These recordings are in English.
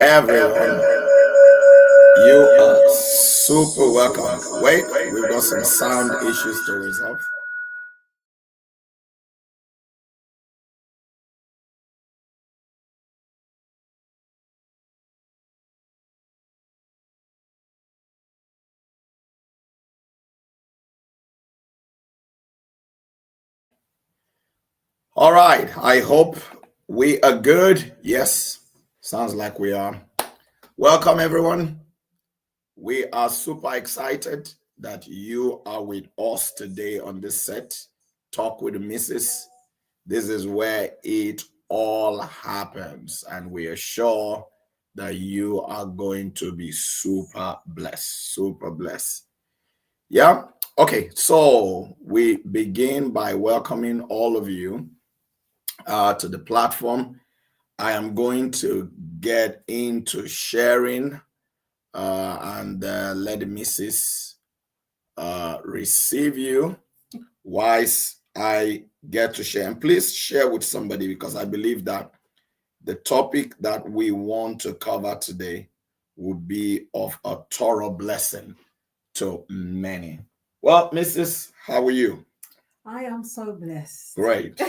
Everyone, you are super welcome. Wait, we've got some sound issues to resolve. All right, I hope we are good. Yes, sounds like we are. Welcome, everyone. We are super excited that you are with us today on this set. Talk with the missus. This is where it all happens, and we are sure that you are going to be super blessed. Super blessed. Yeah. Okay. So we begin by welcoming all of you to the platform. I am going to get into sharing and let the missus receive you whilst I get to share. And please share with somebody because I believe that the topic that we want to cover today will be of a thorough blessing to many. Well, Mrs., how are you? I am so blessed. Great.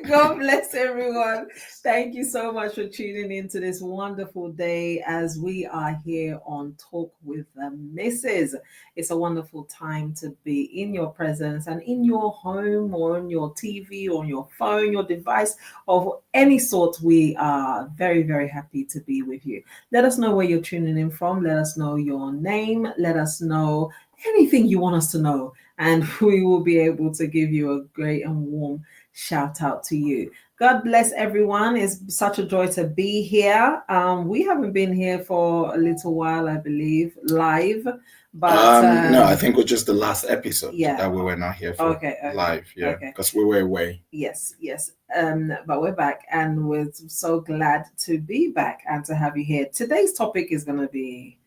God bless everyone. Thank you so much for tuning in to this wonderful day as we are here on Talk with the Missus. It's a wonderful time to be in your presence and in your home or on your TV or on your phone, your device of any sort. We are very, very happy to be with you. Let us know where you're tuning in from. Let us know your name. Let us know anything you want us to know, and we will be able to give you a great and warm shout out to you. God bless everyone. It's such a joy to be here. We haven't been here for a little while, I believe, live. But no, I think it was just the last episode that we were not here for okay, live. Yeah, because we were away. Yes. But we're back, and we're so glad to be back and to have you here. Today's topic is going to be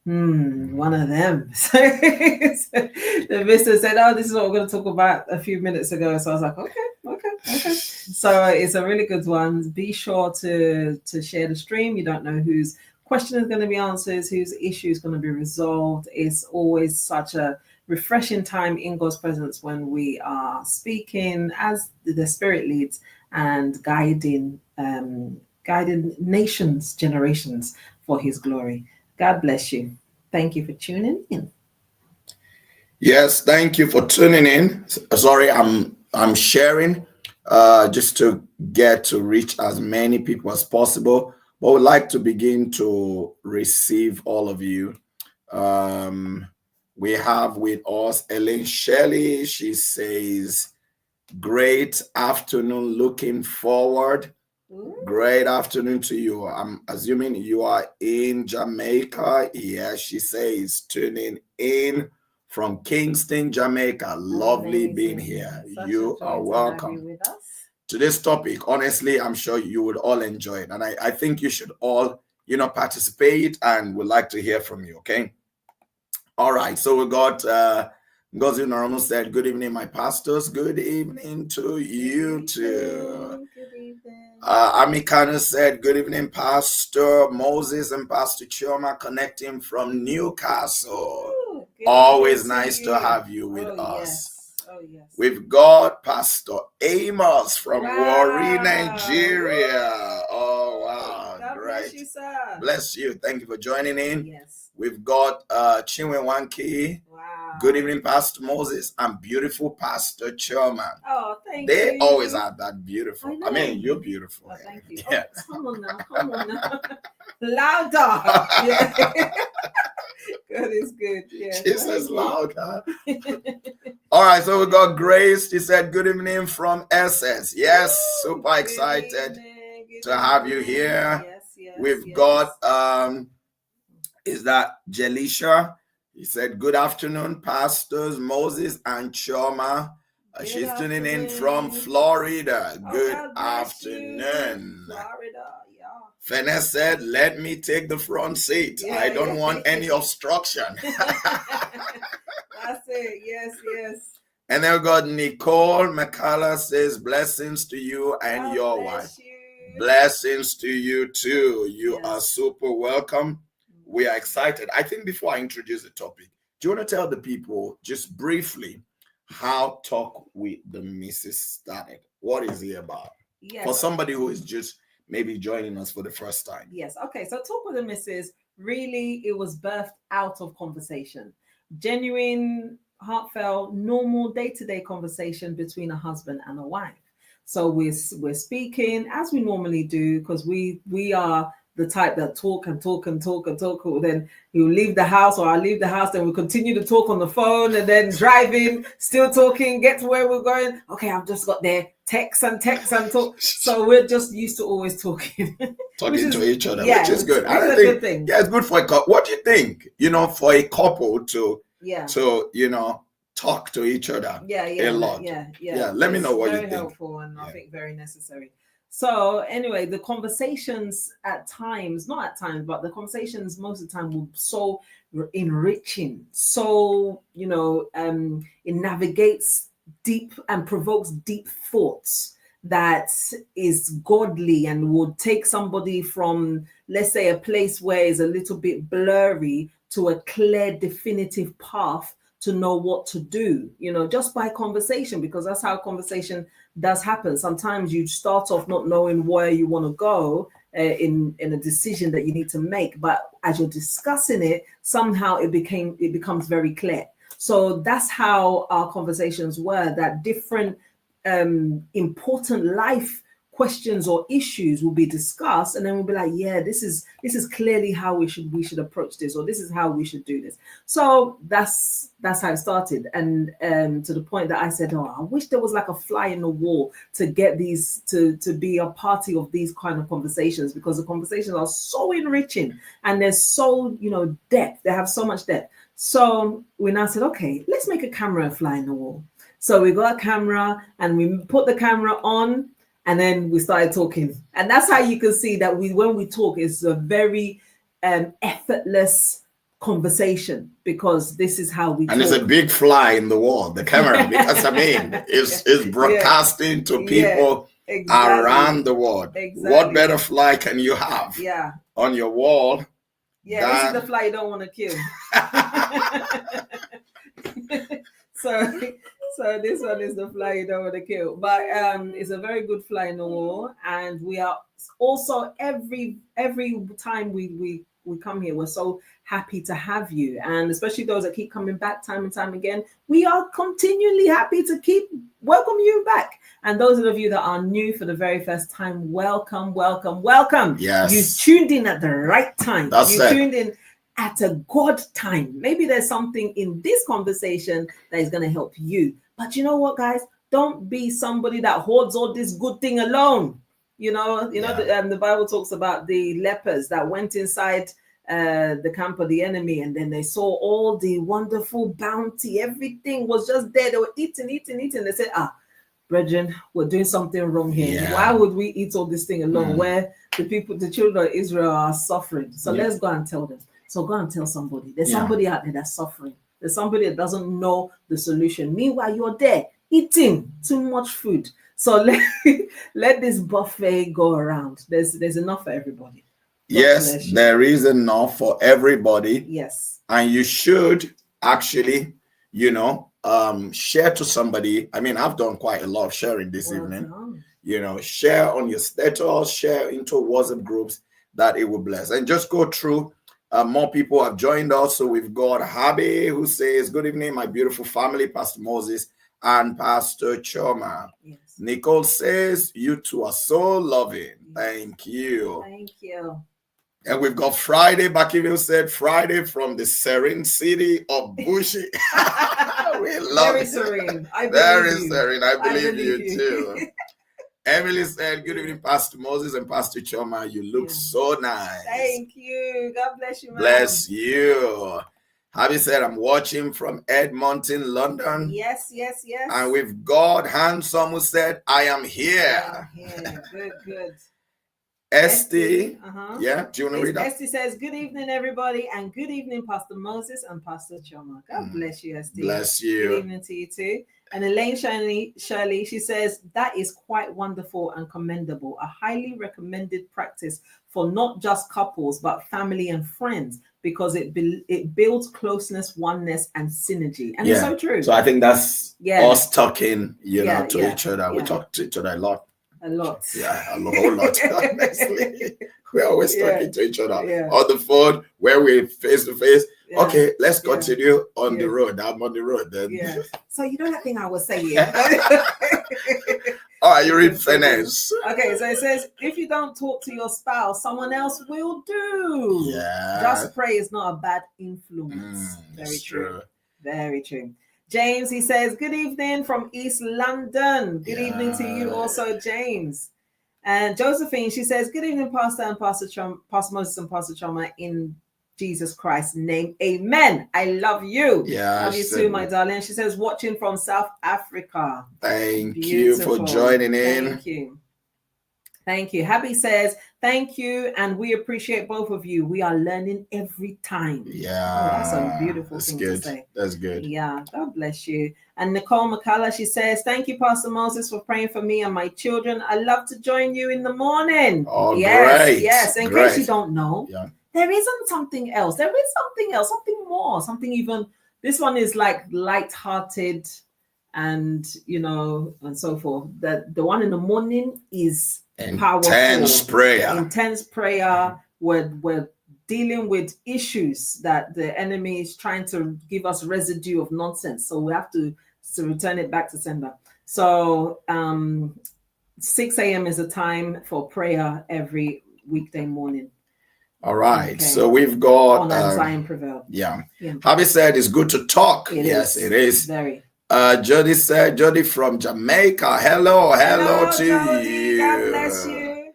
one of them. So the mister said, "Oh, this is what we're going to talk about a few minutes ago." So I was like, "Okay." So it's a really good one. Be sure to share the stream. You don't know whose question is going to be answered, whose issue is going to be resolved. It's always such a refreshing time in God's presence when we are speaking as the Spirit leads and guiding nations, generations for His glory. God bless you. Thank you for tuning in. Yes, thank you for tuning in. Sorry, I'm sharing just to get to reach as many people as possible. But we'd like to begin to receive all of you. We have with us Ellen Shelley. She says, "Great afternoon, looking forward." Great afternoon to you. I'm assuming you are in Jamaica. Yes, she says, tuning in from Kingston, Jamaica. Lovely being here. You are welcome to this topic. Honestly, I'm sure you would all enjoy it. And I think you should all, participate, and would like to hear from you, okay? All right. So we got Ngozi Noromo said, "Good evening, my pastors. Good evening to you too." Good evening. Amikano said, "Good evening, Pastor Moses and Pastor Chioma, connecting from Newcastle. Always nice to have you with us." Yes. We've got Pastor Amos from Warri, Nigeria. Oh, wow. God Great. Bless you, sir. Bless you. Thank you for joining in. Yes. We've got Chinwe Wanki. Wow. Good evening, Pastor Moses and beautiful Pastor Chioma. Oh, thank you. They They always are that beautiful. I mean, you're beautiful. Oh, thank you. Yeah. Oh, come on now. Louder. Yeah. God is good. Yeah. She says louder. All right, so we got Grace. She said, "Good evening from SS." Yes, super excited to have you here. Yes. We've got is that Jelisha? He said, "Good afternoon, Pastors Moses and Chioma." She's tuning in from Florida. Good afternoon. Florida, yeah. Fene said, "Let me take the front seat. I don't want any obstruction." That's it. Yes. And then we got Nicole McCullough says, "Blessings to you and your wife." Blessings to you too. You are Yes. super welcome. We are excited. I think before I introduce the topic, do you want to tell the people just briefly how Talk with the Missus started? What is it about? Yes. For somebody who is just maybe joining us for the first time. Yes. Okay. So Talk with the Missus, really, it was birthed out of conversation. Genuine, heartfelt, normal day-to-day conversation between a husband and a wife. So we're speaking as we normally do, because we are the type that talk and talk and talk and talk. Then he'll leave the house or I'll leave the house, then we'll continue to talk on the phone and then driving, still talking, get to where we're going. Okay, I've just got there. Text and talk. So we're just used to always talking. Talking to each other, Yeah, which is good. I it's a think, good thing. yeah, it's good for a couple. What do you think? For a couple to Yeah. talk to each other. Yeah. A lot. Yeah. Let me know what you think. Very helpful and I think very necessary. So anyway, the conversations at times, not at times, but the conversations most of the time were so enriching. So, it navigates deep and provokes deep thoughts that is godly and would take somebody from, let's say, a place where it's a little bit blurry to a clear, definitive path to know what to do, just by conversation, because that's how conversation does happen. Sometimes you start off not knowing where you want to go in a decision that you need to make, but as you're discussing it, somehow it becomes very clear. So that's how our conversations were, that different important life questions or issues will be discussed, and then we'll be like, yeah, this is clearly how we should approach this, or this is how we should do this. So that's how it started, and to the point that I said, I wish there was like a fly in the wall to get these to be a party of these kind of conversations, because the conversations are so enriching and there's so depth. They have so much depth. So we now said, okay, let's make a camera a fly in the wall. So we got a camera and we put the camera on. And then we started talking, and that's how you can see that when we talk, it's a very effortless conversation, because this is how we talk. And it's a big fly in the wall, the camera, because it's broadcasting to people around the world. Exactly. What better fly can you have on your wall? Yeah, this is the fly you don't want to kill. So this one is the fly you don't want to kill, but it's a very good fly in the wall. And we are also every time we come here, we're so happy to have you, and especially those that keep coming back time and time again. We are continually happy to keep welcome you back. And those of you that are new for the very first time, welcome. Yes, you tuned in at the right time. Tuned in at a God time. Maybe there's something in this conversation that is going to help you. But you know what, guys? Don't be somebody that hoards all this good thing alone. The Bible talks about the lepers that went inside the camp of the enemy, and then they saw all the wonderful bounty. Everything was just there. They were eating. They said, brethren, we're doing something wrong here. Yeah. Why would we eat all this thing alone where the children of Israel are suffering? So let's go and tell them. So go and tell somebody. There's somebody out there that's suffering. There's somebody that doesn't know the solution. Meanwhile, you're there eating too much food. So let this buffet go around. There's enough for everybody. Yes, there is enough for everybody. Yes. And you should actually, share to somebody. I mean, I've done quite a lot of sharing this evening. Share on your status, share into WhatsApp groups that it will bless. And just go through. More people have joined us. So we've got Habi, who says, good evening, my beautiful family, Pastor Moses and Pastor Chioma. Yes. Nicole says, you two are so loving. Yes. Thank you. Thank you. And we've got Friday. Bakiville said, Friday from the serene city of Bushi. We love Very it. Serene. Very serene. I believe you too. Emily said, good evening, Pastor Moses and Pastor Chioma. You look so nice. Thank you. God bless you, man. Bless you. Habi said, I'm watching from Edmonton, London. Yes. And we've got Handsome, who said, I am here. Good. Esty. Yeah, do you want to read that? Esty says, good evening, everybody, and good evening, Pastor Moses and Pastor Chioma. God bless you, Esty. Bless you. Good evening to you too. And Elaine Shirley, she says, that is quite wonderful and commendable. A highly recommended practice for not just couples, but family and friends, because it builds closeness, oneness, and synergy. And it's so true. So I think that's us talking, to each other. We talk to each other a lot. A lot. Yeah, a whole lot. Honestly, we're always talking to each other on the phone, where we're face to face. Okay, let's continue on the road. I'm on the road then. Yeah. So you know that thing I was saying. All right, you read finance. Okay, so it says, if you don't talk to your spouse, someone else will do. Yeah. Just pray is not a bad influence. Very true. Very true. James, he says, good evening from East London. Good evening to you also, James. And Josephine, she says, good evening, Pastor and Pastor Moses and Pastor Chioma, in Jesus Christ's name. Amen. I love you. Yeah. Love you too, my darling. She says, watching from South Africa. Thank you for joining in. Thank you. Thank you. Happy says, thank you. And we appreciate both of you. We are learning every time. Yeah. Oh, that's a beautiful thing to say. That's good. Yeah. God bless you. And Nicole McCullough, she says, thank you, Pastor Moses, for praying for me and my children. I love to join you in the morning. Oh, great. Yes. In case you don't know, yeah, there isn't something else. There is something else, something more, something even. This one is like light-hearted and, and so forth. The one in the morning is intense prayer. Intense prayer. We're dealing with issues that the enemy is trying to give us residue of nonsense. So we have to return it back to sender. So 6 a.m. is a time for prayer every weekday morning. All right. Okay. So we've got on Zion Prevail. Yeah. Javi said it's good to talk. It is. Very. Jody said, Jody from Jamaica. Hello to Jody. you. God bless you.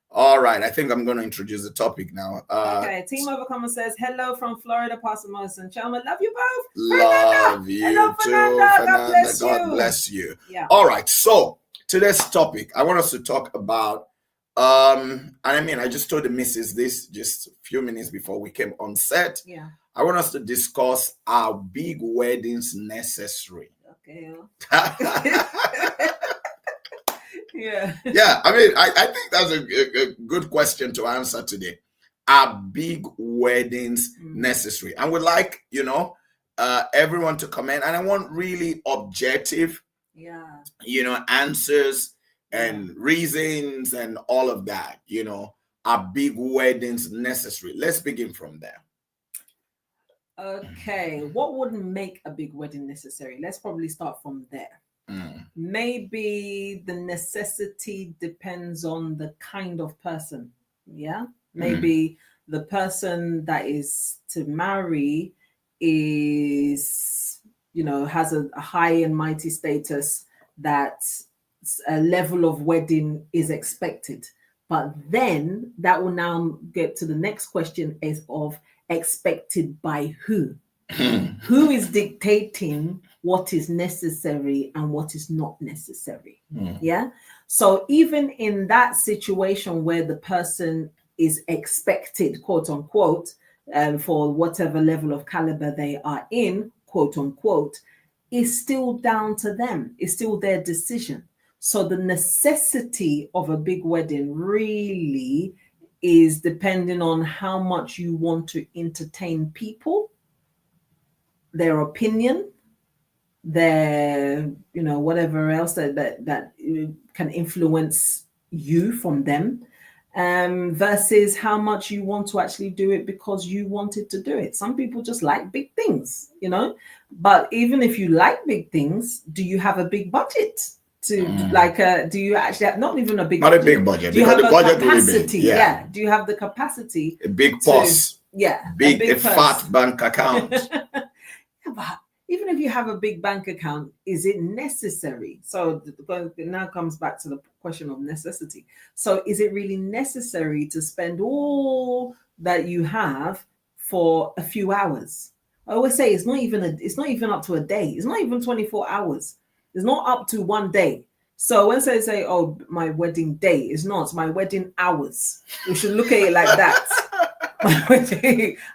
All right. I think I'm going to introduce the topic now. Okay. Team Overcomer says, hello from Florida, Pastor Moses and Chioma. Love you both. Love you hello, too, Fernanda. God bless you. Yeah. All right. So today's topic, I want us to talk about, and I just told the missus this just a few minutes before we came on set. Yeah. I want us to discuss, are big weddings necessary? Okay. Yeah. I think that's a good question to answer today. Are big weddings necessary? And we'd like, everyone to comment. And I want really objective, answers and reasons and all of that. Are big weddings necessary? Let's begin from there. Okay, what would make a big wedding necessary? Let's probably start from there. Maybe the necessity depends on the kind of person. Yeah, maybe the person that is to marry is, has a high and mighty status, that a level of wedding is expected. But then that will now get to the next question is of expected by who? Who is dictating what is necessary and what is not necessary? Yeah. So even in that situation where the person is expected, quote unquote, for whatever level of caliber they are in, quote unquote, is still down to them. It's still their decision. So the necessity of a big wedding really is depending on how much you want to entertain people, their opinion, their, whatever else that can influence you from them, versus how much you want to actually do it because you wanted to do it. Some people just like big things, but even if you like big things, do you have a big budget? Do you actually have not even a big not budget? A big budget? Do you have the budget capacity? Big. Yeah. Do you have the capacity? A big purse. Big fat bank account. But even if you have a big bank account, is it necessary? So it now comes back to the question of necessity. So is it really necessary to spend all that you have for a few hours? I always say it's not even up to a day. It's not even 24 hours. It's not up to one day. So when they say, oh, my wedding day, it's not, it's my wedding hours. We should look at it like that.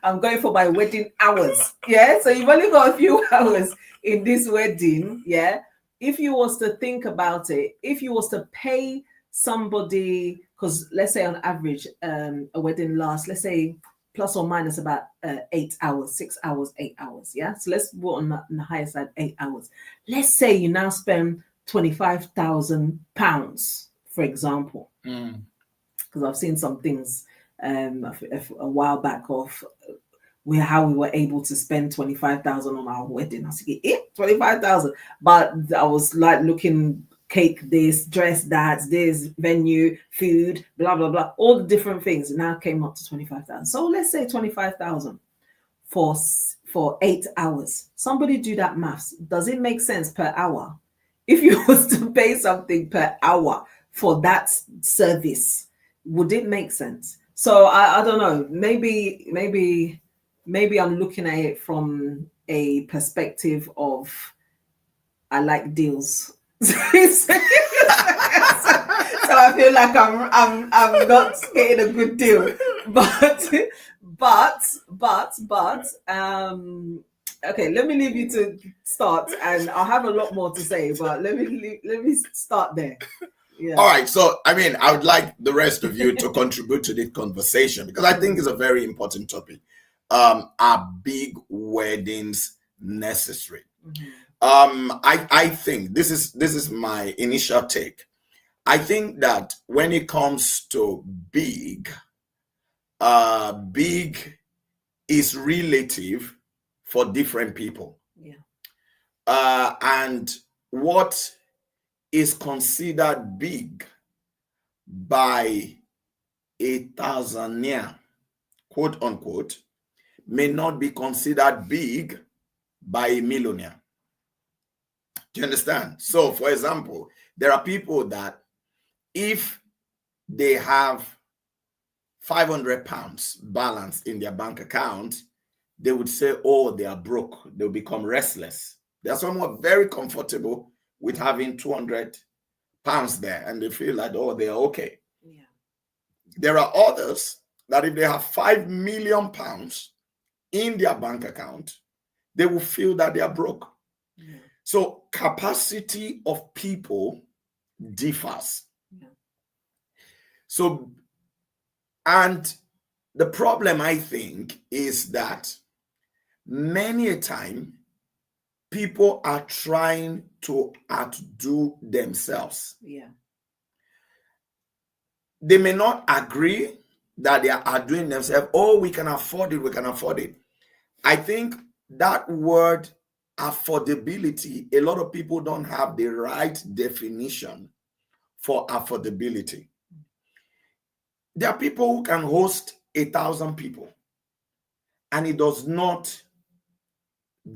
I'm going for my wedding hours. Yeah. So you've only got a few hours in this wedding. Yeah. if you was to think about it, if you was to pay somebody, because let's say on average, a wedding lasts, let's say plus or minus about 8 hours, 6 hours, 8 hours. Yeah. So let's put on the higher side, 8 hours. Let's say you now spend £25,000, for example, because I've seen some things a while back of how we were able to spend 25,000 on our wedding. I was like, 25,000, but I was like looking cake, this, dress, that, this, venue, food, blah blah blah, all the different things. Now came up to 25,000. So let's say 25,000 for 8 hours. Somebody do that maths. Does it make sense per hour? If you was to pay something per hour for that service, would it make sense? So I don't know. Maybe I'm looking at it from a perspective of I like deals. So I feel like I'm not getting a good deal. But okay, let me leave you to start, and I'll have a lot more to say, but let me start there. Yeah. All right. So, I mean, I would like the rest of you to contribute to this conversation, because I think it's a very important topic. Are big weddings necessary? I think this is my initial take. I think that when it comes to big is relative for different people. Yeah. And what is considered big by a Tanzania, quote unquote, may not be considered big by a millionaire. Do you understand? So, for example, there are people that if they have £500 balance in their bank account, they would say, oh, they are broke. They'll become restless. They're somewhat very comfortable with having £200 there, and they feel like, oh, they're okay. Yeah. There are others that if they have £5 million in their bank account, they will feel that they are broke. Yeah. So capacity of people differs. Yeah. So, and the problem, I think, is that many a time people are trying to outdo themselves. Yeah. They may not agree that they are outdoing themselves. Oh, we can afford it. We can afford it. I think that word affordability, a lot of people don't have the right definition for affordability. There are people who can host 1,000 people, and it does not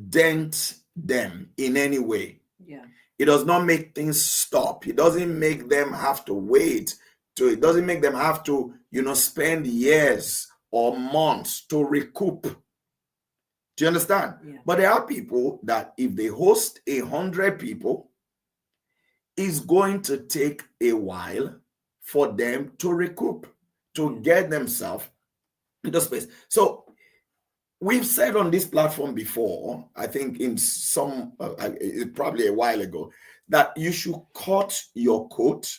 dent them in any way. Yeah. It does not make things stop. It doesn't make them have to wait. It doesn't make them have to, spend years or months to recoup. Do you understand? Yeah. But there are people that if they host 100 people, it's going to take a while for them to recoup, to get themselves into space. So we've said on this platform before, I think in probably a while ago, that you should cut your coat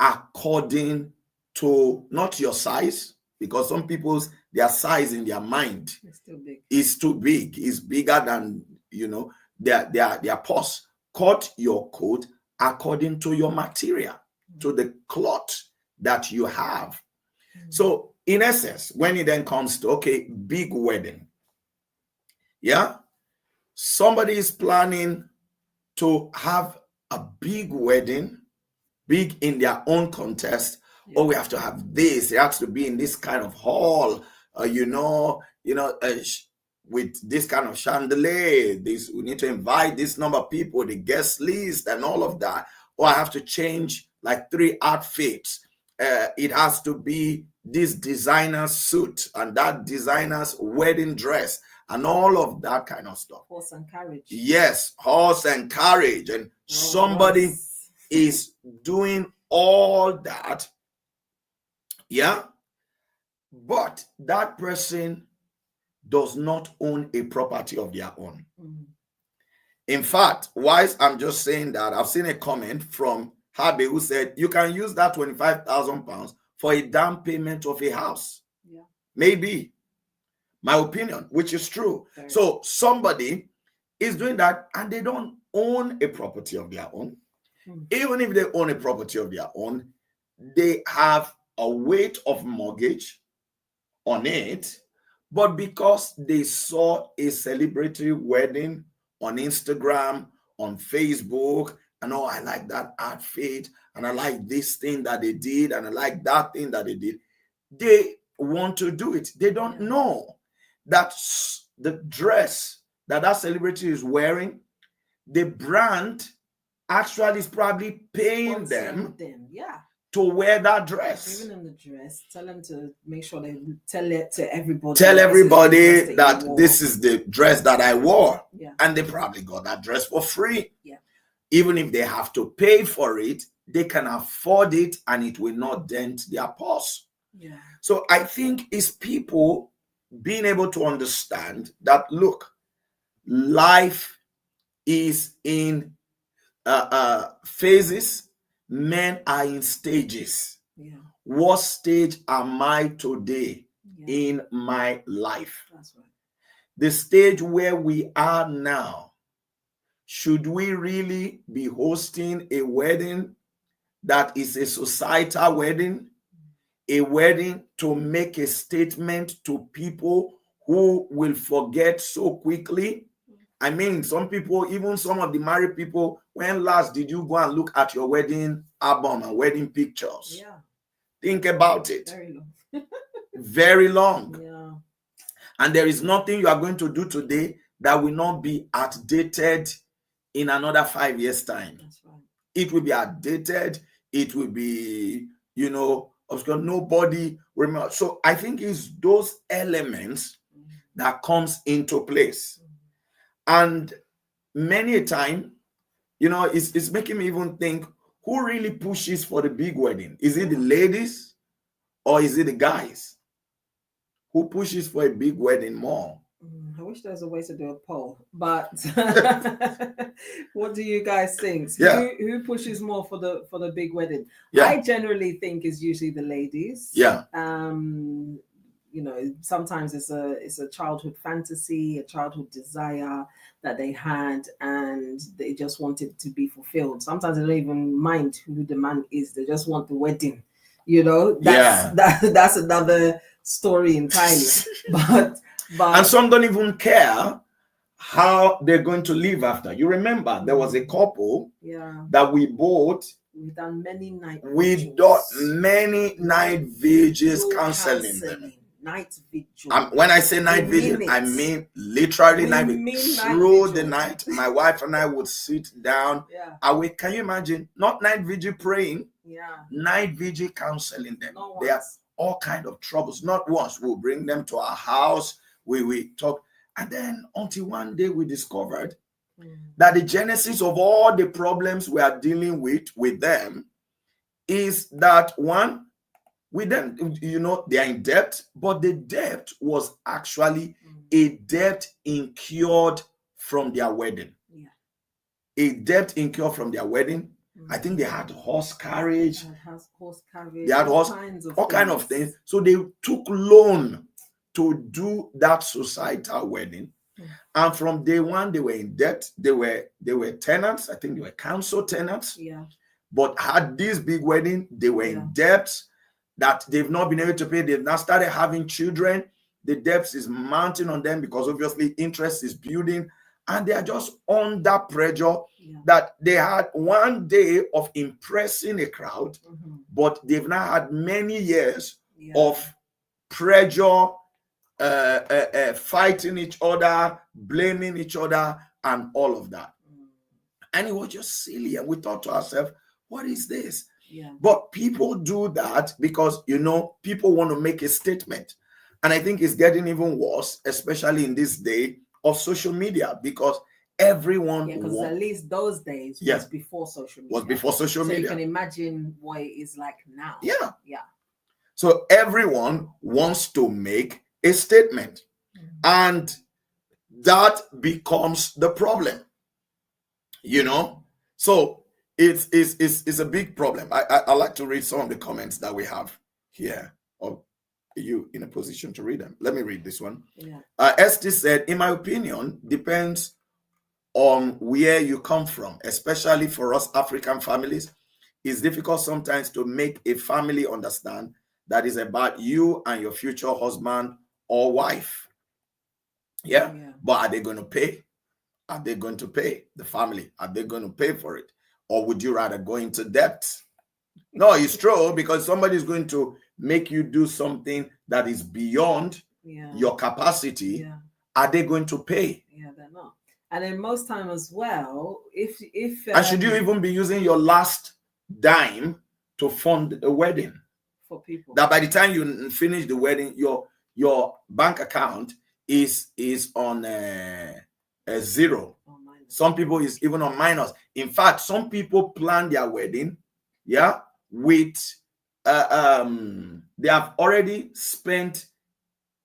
according to not your size, because some people's their size in their mind is too big. It's bigger than their purse. Cut your coat according to your material, to the cloth that you have. So in essence, when it then comes to big wedding, somebody is planning to have a big wedding, big in their own context. Yeah. We have to have this. It has to be in this kind of hall, with this kind of chandelier. We need to invite this number of people, the guest list, and all of that. Or I have to change like 3 outfits. It has to be this designer suit and that designer's wedding dress and all of that kind of stuff. Horse and carriage. Yes, horse and carriage. And somebody is doing all that. Yeah. But that person does not own a property of their own. In fact, whilst I'm just saying that, I've seen a comment from Habe who said, you can use that £25,000 for a down payment of a house. Yeah. Maybe. My opinion, which is true. Very so somebody is doing that and they don't own a property of their own. Even if they own a property of their own, they have a weight of mortgage on it. But because they saw a celebratory wedding on Instagram, on Facebook, and oh, I like that outfit, and I like this thing that they did, and I like that thing that they did, they want to do it. They don't know that the dress that celebrity is wearing, the brand actually is probably paying them to wear that dress. Even in the dress, tell them to make sure they tell it to everybody. Tell everybody that this is the dress that I wore. Yeah. And they probably got that dress for free. Yeah. Even if they have to pay for it, they can afford it and it will not dent their purse. Yeah. So I think it's people being able to understand that, look, life is in phases. Men are in stages. Yeah. What stage am I today in my life? That's right. The stage where we are now, should we really be hosting a wedding that is a societal wedding? A wedding to make a statement to people who will forget so quickly? I mean, some people, even some of the married people, when last did you go and look at your wedding album and wedding pictures? Yeah. Think about it. Very long. Very long. Yeah. And there is nothing you are going to do today that will not be outdated in another 5 years' time. That's right. It will be outdated. It will be, nobody remember. So I think it's those elements that comes into place. And many a time, it's making me even think, who really pushes for the big wedding? Is it the ladies or is it the guys? Who pushes for a big wedding more? I wish there was a way to do a poll, but what do you guys think? Yeah. Who pushes more for the big wedding? Yeah. I generally think it's usually the ladies. Yeah. Sometimes it's a childhood fantasy, a childhood desire that they had, and they just want it to be fulfilled. Sometimes they don't even mind who the man is; they just want the wedding. That's another story entirely. but and some don't even care how they're going to live after. You remember there was a couple that we bought. We've done many night vigils counseling them. Night vigil. When I say night vigil, I mean literally night vigil. Through the night, my wife and I would sit down. Awake. Can you imagine? Not night vigil praying. Night vigil counseling them. They have all kind of troubles. Not once. We'll bring them to our house. We talk. And then until one day we discovered that the genesis of all the problems we are dealing with them is that one, with them, they are in debt, but the debt was actually a debt incurred from their wedding. Yeah. A debt incurred from their wedding. I think they had horse carriage. They had all kinds of things. So they took loan to do that societal wedding. And from day one, they were in debt. They were tenants. I think they were council tenants. Yeah. But had this big wedding, they were in debt that they've not been able to pay. They've now started having children. The debt is mounting on them because obviously interest is building. And they are just under pressure that they had one day of impressing a crowd, but they've now had many years of pressure, fighting each other, blaming each other, and all of that. And it was just silly. And we thought to ourselves, what is this? Yeah. But people do that because, people want to make a statement. And I think it's getting even worse, especially in this day of social media, because everyone... Yeah, because at least those days was before social media. So you can imagine what it is like now. Yeah. Yeah. So everyone wants to make a statement. And that becomes the problem. You know, so it's a big problem. I like to read some of the comments that we have here. Or are you in a position to read them? Let me read this one. Yeah. Esty said, in my opinion, depends on where you come from, especially for us African families. It's difficult sometimes to make a family understand that is about you and your future husband or wife. Yeah. But are they going to pay? Are they going to pay? The family, are they going to pay for it? Or would you rather go into debt? No, it's true, because somebody is going to make you do something that is beyond your capacity. Are they going to pay? Yeah, they're not. And then most time as well, if and should you even be using your last dime to fund a wedding? For people, that by the time you finish the wedding, your bank account is on a zero. Some people is even on minus. In fact, some people plan their wedding, with they have already spent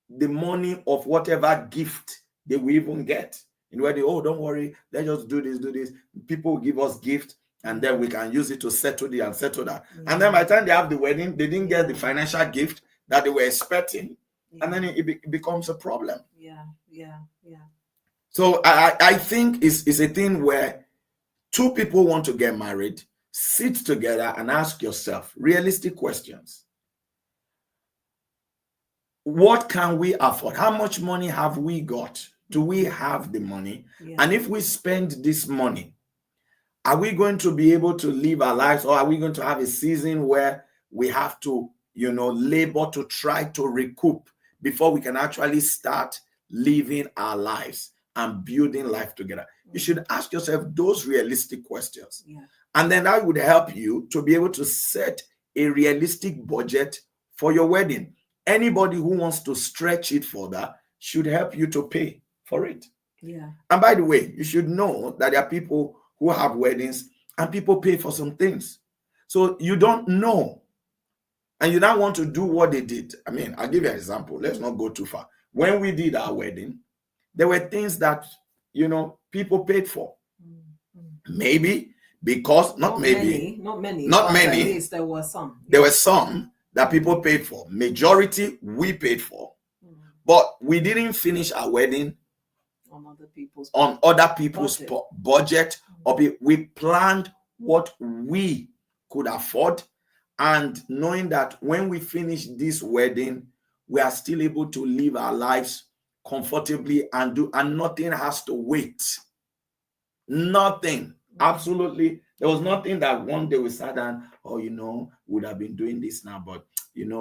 the money of whatever gift they will even get. In the wedding, oh, don't worry, let's just do this. People will give us gift, and then we can use it to settle this and settle that. And then by the time they have the wedding, they didn't get the financial gift that they were expecting, and then it becomes a problem. Yeah. So I think it's a thing where two people want to get married, sit together and ask yourself realistic questions. What can we afford? How much money have we got? Do we have the money? And if we spend this money, are we going to be able to live our lives, or are we going to have a season where we have to, labor to try to recoup before we can actually start living our lives and building life together? You should ask yourself those realistic questions. And then that would help you to be able to set a realistic budget for your wedding. Anybody who wants to stretch it further should help you to pay for it. And by the way, you should know that there are people who have weddings and people pay for some things. So you don't know. And you don't want to do what they did. I mean, I'll give you an example. Let's not go too far. When we did our wedding, there were things that, people paid for. Maybe because, not many. At least there were some. There were some that people paid for. Majority, we paid for. But we didn't finish our wedding on other people's budget. Or we planned what we could afford. And knowing that when we finish this wedding, we are still able to live our lives comfortably and nothing has to wait. Nothing. Absolutely. There was nothing that one day we sat down, would have been doing this now, but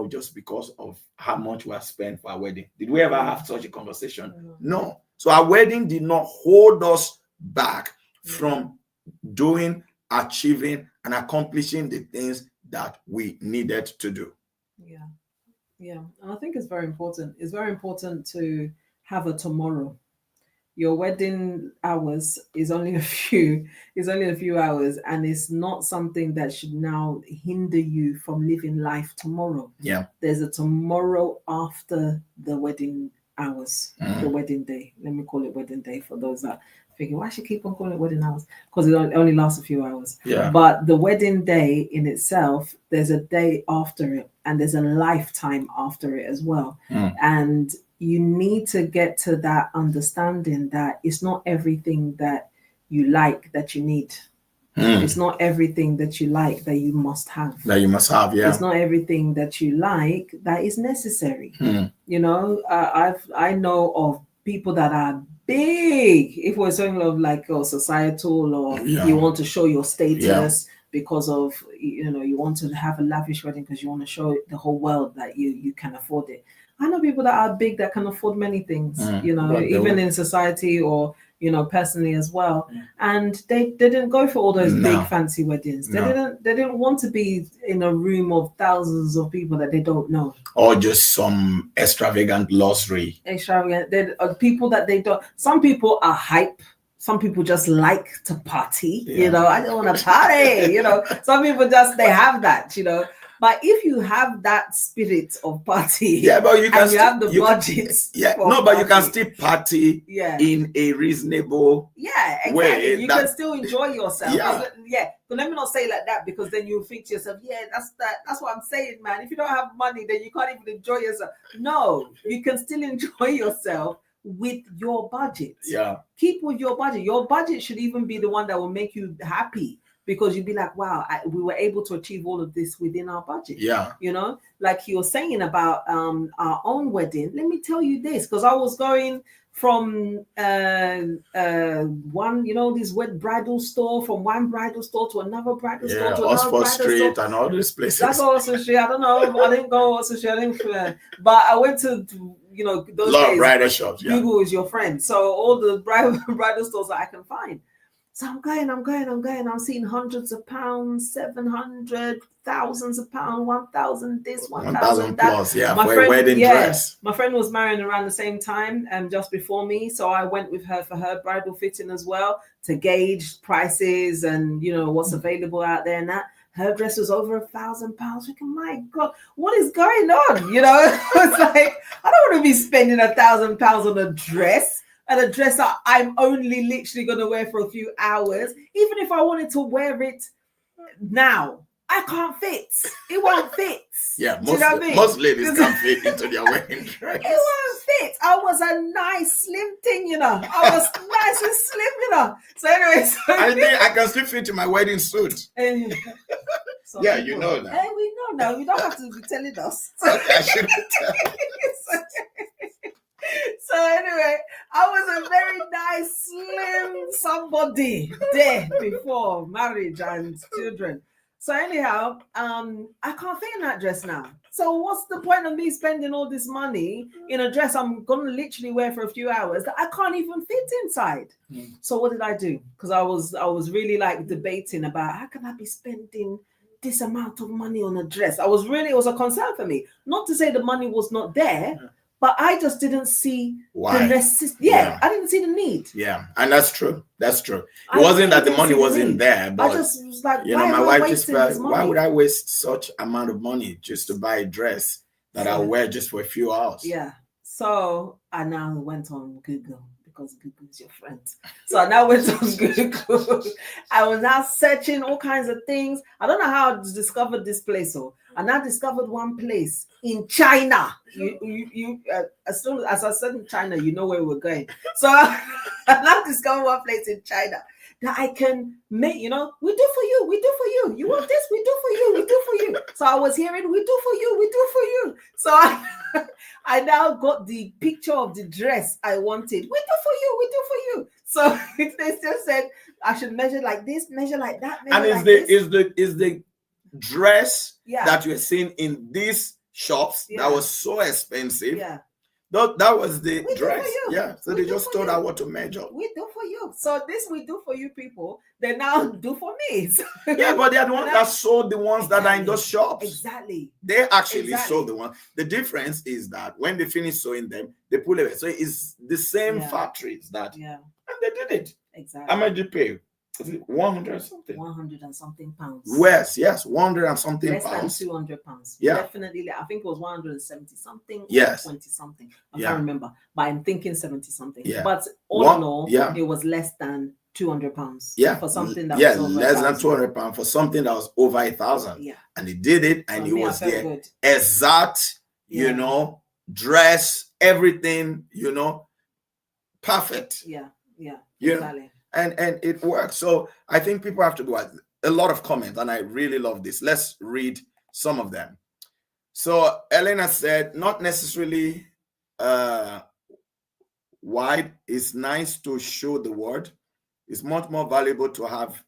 just because of how much we have spent for our wedding. Did we ever have such a conversation? No. So our wedding did not hold us back from doing, achieving, and accomplishing the things that we needed to do. Yeah. And I think it's very important. It's very important to have a tomorrow. Your wedding hours is only a few hours, and it's not something that should now hinder you from living life tomorrow. There's a tomorrow after the wedding hours, the wedding day. Let me call it wedding day for those that thinking, why should I keep on calling it wedding hours? Because it only lasts a few hours. But the wedding day in itself, there's a day after it, and there's a lifetime after it as well. And you need to get to that understanding that it's not everything that you like that you need. It's not everything that you like that you must have. It's not everything that you like that is necessary. I know of people that are big, if we're talking of like societal, or you want to show your status because of, you want to have a lavish wedding because you want to show the whole world that you can afford it. I know people that are big that can afford many things, even in society or, personally as well. And they didn't go for all those big fancy weddings. They didn't want to be in a room of thousands of people that they don't know. Or just some extravagant luxury. People that they don't. Some people are hype. Some people just like to party. I don't want to party. Some people they have that. But if you have that spirit of party, Yeah, but you can and you have the budgets. Yeah, for no, but you can party, still party yeah, in a reasonable yeah, exactly. way. You can still enjoy yourself. Yeah. Yeah. But let me not say like that, because then you think to yourself, yeah, that's what I'm saying, man. If you don't have money, then you can't even enjoy yourself. No, you can still enjoy yourself with your budget. Yeah. Keep with your budget. Your budget should even be the one that will make you happy, because you'd be like, wow, we were able to achieve all of this within our budget. Yeah. You know, like you're saying about our own wedding. Let me tell you this, because I was going from one, this bridal store, from one bridal store to another bridal store to another bridal Street store. And all these places. That's also Street. I don't know. I didn't go also Street. But I went to those lot days, of bridal shops. Yeah. Google is your friend. So all the bridal stores that I can find. So I'm going. I'm seeing hundreds of pounds, 700, thousands of pounds, 1,000 this, 1,000 that. plus, yeah, my for friend, a wedding dress. My friend was marrying around the same time, just before me. So I went with her for her bridal fitting as well, to gauge prices and what's available out there and that. Her dress was over £1,000. Thinking, my God, what is going on? It's like, I don't want to be spending £1,000 on a dress. And a dress that I'm only literally going to wear for a few hours. Even if I wanted to wear it now, I can't fit. It won't fit. Yeah, most ladies can't fit into their wedding dress. It won't fit. I was a nice slim thing, I was nice and slim, So anyway, I think I can still fit in my wedding suit. Yeah, people, you know that. Hey, we know now. You don't have to be telling us. Okay, I shouldn't tell. So anyway, I was a very nice, slim somebody there before marriage and children. So anyhow, I can't fit in that dress now. So what's the point of me spending all this money in a dress I'm going to literally wear for a few hours that I can't even fit inside? So what did I do? Because I was really like debating about, how can I be spending this amount of money on a dress? It was a concern for me. Not to say the money was not there, but I just didn't see the necessity. Yeah, I didn't see the need. Yeah, and that's true. It wasn't that the money wasn't there, but I just was like, my wife just felt, why would I waste such amount of money just to buy a dress that I'll wear just for a few hours? Yeah. So I now went on Google, because Google is your friend. So I now went on Google. I was now searching all kinds of things. I don't know how I discovered this place. I now discovered one place in China. As soon as I said in China, you know where we're going. So I now discovered one place in China that I can make, we do for you. You want this? We do for you. So I was hearing, we do for you. So I now got the picture of the dress I wanted. We do for you. So they just said I should measure like this, measure like that. And is the dress that you're seeing in these shops that was so expensive? Yeah. That was the dress. Yeah. So they just told her what to measure. We do for you. So this we do for you people, they now do for me. So, yeah, but they are the ones that sold the ones that are in those shops. Exactly. They actually sold the one. The difference is that when they finish sewing them, they pull away. So it's the same factories that and they did it. Exactly. How much did you pay? Is it 100 something? 100 and something pounds. Yes, 100 and something Less pounds. Than 200 pounds. Yeah. Definitely. I think it was 170 something. Yes. 20 something. I can't remember. But I'm thinking 70 something. Yeah. But all in all, it was less than 200 pounds. Yeah. For something that was over less than 200 pounds for something that was over 1,000. Yeah. And he did it, and it was the exact, dress, everything, perfect. Yeah. Exactly. And it works. So I think people have to go at a lot of comments, and I really love this. Let's read some of them. So Elena said, not necessarily wide. It's nice to show the word. It's much more valuable to have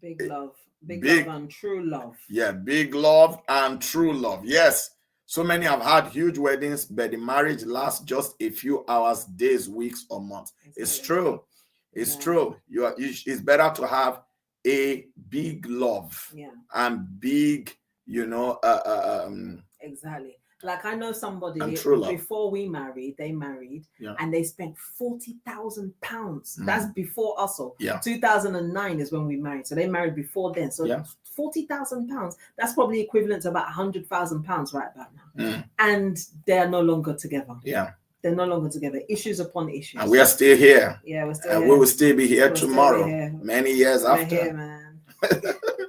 big love and true love. Yeah, big love and true love. Yes. So many have had huge weddings, but the marriage lasts just a few hours, days, weeks, or months. It's true. It's true. It's better to have a big love and big, exactly. Like I know somebody And true love. before we married, they married Yeah. and they spent £40,000. Mm. That's before us. So Yeah. 2009 is when we married. So they married before then. So Yeah. £40,000, that's probably equivalent to about £100,000 right about now. Mm. And they are no longer together. Yeah. They're no longer together. Issues upon issues. And we are still here. Yeah, we're still And here. we will still be here We'll still be tomorrow, here. many years We're after. here, man.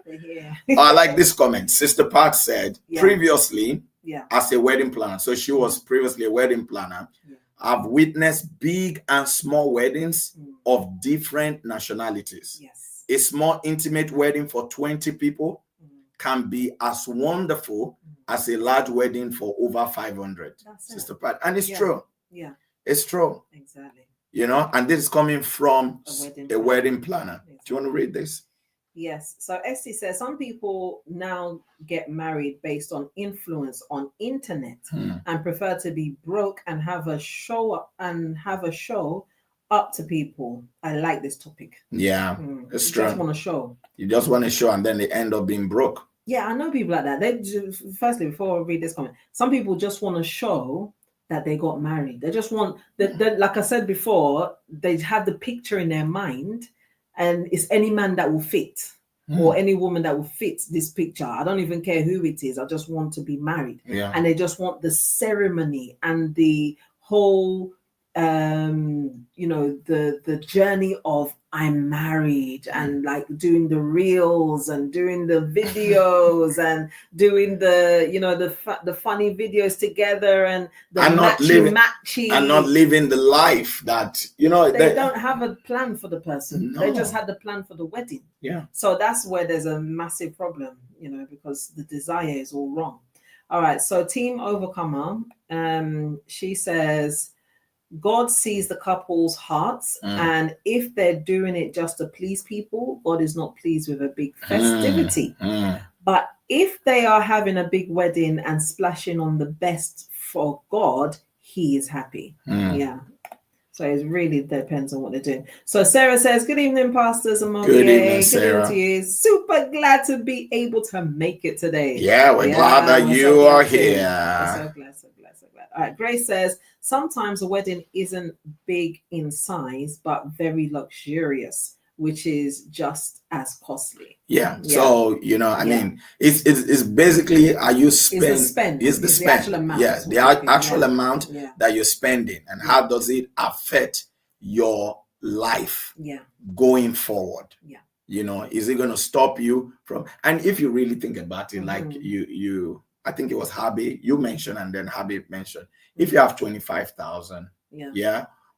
We're here. I like this comment. Sister Pat said, Yeah. previously, Yeah. as a wedding planner, so she was previously a wedding planner, Yeah. I've witnessed big and small weddings Mm. of different nationalities. Yes. A small intimate wedding for 20 people Mm. can be as wonderful as a large wedding for over 500. That's it. Sister Pat. And it's Yeah. true. Yeah, It's true. exactly. You know, and this is coming from A wedding planner. planner. Do you want to read this? Yes. So Esty says some people now get married based on influence on internet and prefer to be broke and have a show up to people. I like this topic. Yeah, it's true. You just want to show. You just want to show, and then they end up being broke. Yeah, I know people like that. Firstly, before I read this comment, some people just want to show that they got married. They just want that, like I said before, they have the picture in their mind, and it's any man that will fit or any woman that will fit this picture. I don't even care who it is. I just want to be married. Yeah. And they just want the ceremony and the whole the journey of I'm married and like doing the reels and doing the videos and doing the funny videos together and the matchy and not living the life that they don't have a plan for the person. No. They just had the plan for the wedding. Yeah. So that's where there's a massive problem, because the desire is all wrong. All right. So Team Overcomer, she says, God sees the couple's hearts, and if they're doing it just to please people, God is not pleased with a big festivity. But if they are having a big wedding and splashing on the best for God, he is happy. Yeah. So it really depends on what they're doing. So Sarah says, good evening, Pastors Omoviye. Good evening, Sarah. Good evening to you. Super glad to be able to make it today. Yeah, we're glad that you are here. We're so glad. All right, Grace says, sometimes a wedding isn't big in size, but very luxurious, which is just as costly. Yeah. So, I mean, it's basically, are you spending? It's the actual amount. Yes, the actual amount that you're spending, and how does it affect your life going forward? Yeah. Is it going to stop you from? And if you really think about it, like I think it was Habi you mentioned, and then Habi mentioned, if you have 25,000,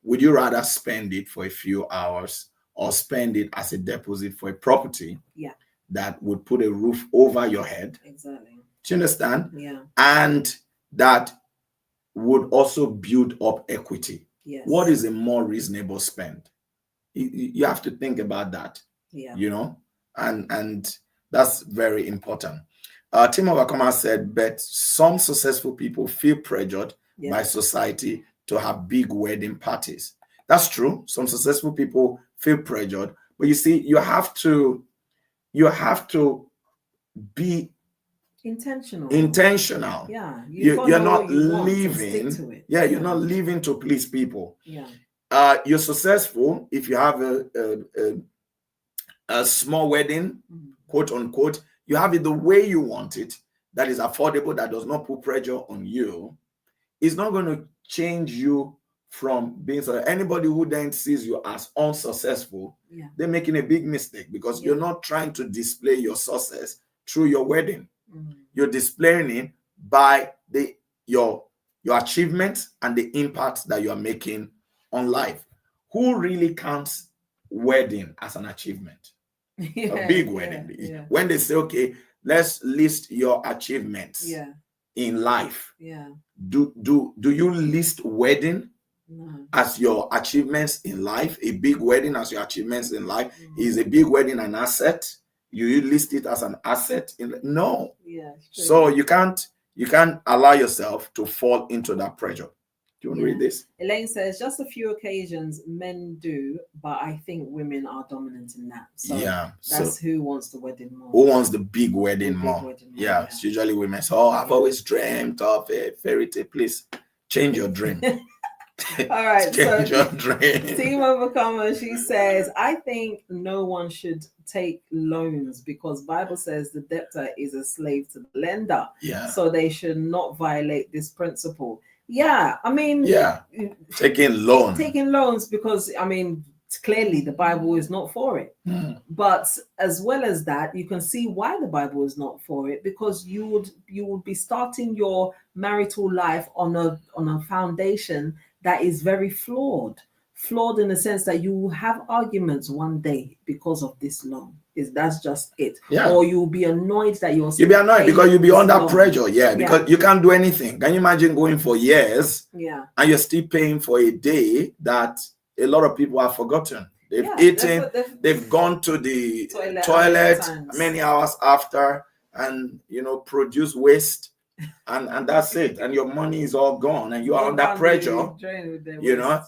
would you rather spend it for a few hours or spend it as a deposit for a property that would put a roof over your head? Exactly. Do you understand? Yeah. And that would also build up equity. Yes. What is a more reasonable spend? You have to think about that. Yeah. And that's very important. Tim Overcomer said, but some successful people feel pressured by society to have big wedding parties. That's true. Some successful people feel pressured, but you see, you have to be intentional. Yeah. You're not living. You're not living to please people. Yeah. You're successful if you have a small wedding, quote unquote. You have it the way you want it, that is affordable, that does not put pressure on you. It's not going to change you from being so. Anybody who then sees you as unsuccessful, they're making a big mistake, because you're not trying to display your success through your wedding. You're displaying it by your achievements and the impact that you are making on life. Who really counts wedding as an achievement? A big wedding. When they say, okay, let's list your achievements in life. Do you list wedding as your achievements in life? A big wedding as your achievements in life? Is a big wedding an asset? You list it as an asset? No. Yeah. So you can't allow yourself to fall into that pressure. Do you want to read this? Elaine says, just a few occasions men do, but I think women are dominant in that. So that's who wants the wedding more. Who wants the big wedding more? It's usually women. So I've always dreamt of a fairy tale. Please change your dream. All right. Change your dream. Team Overcomer, she says, I think no one should take loans because Bible says the debtor is a slave to the lender. Yeah. So they should not violate this principle. Yeah, I mean, taking loans because I mean, clearly the Bible is not for it. But as well as that, you can see why the Bible is not for it, because you would be starting your marital life on a foundation that is very flawed in the sense that you will have arguments one day because of this loan. That's just it. Or you'll be annoyed that you'll be annoyed because you'll be under pressure. Because you can't do anything. Can you imagine going for years and you're still paying for a day that a lot of people have forgotten? They've eaten, they've gone to the toilet many hours after and produce waste. And that's it. And your money is all gone and you are under pressure.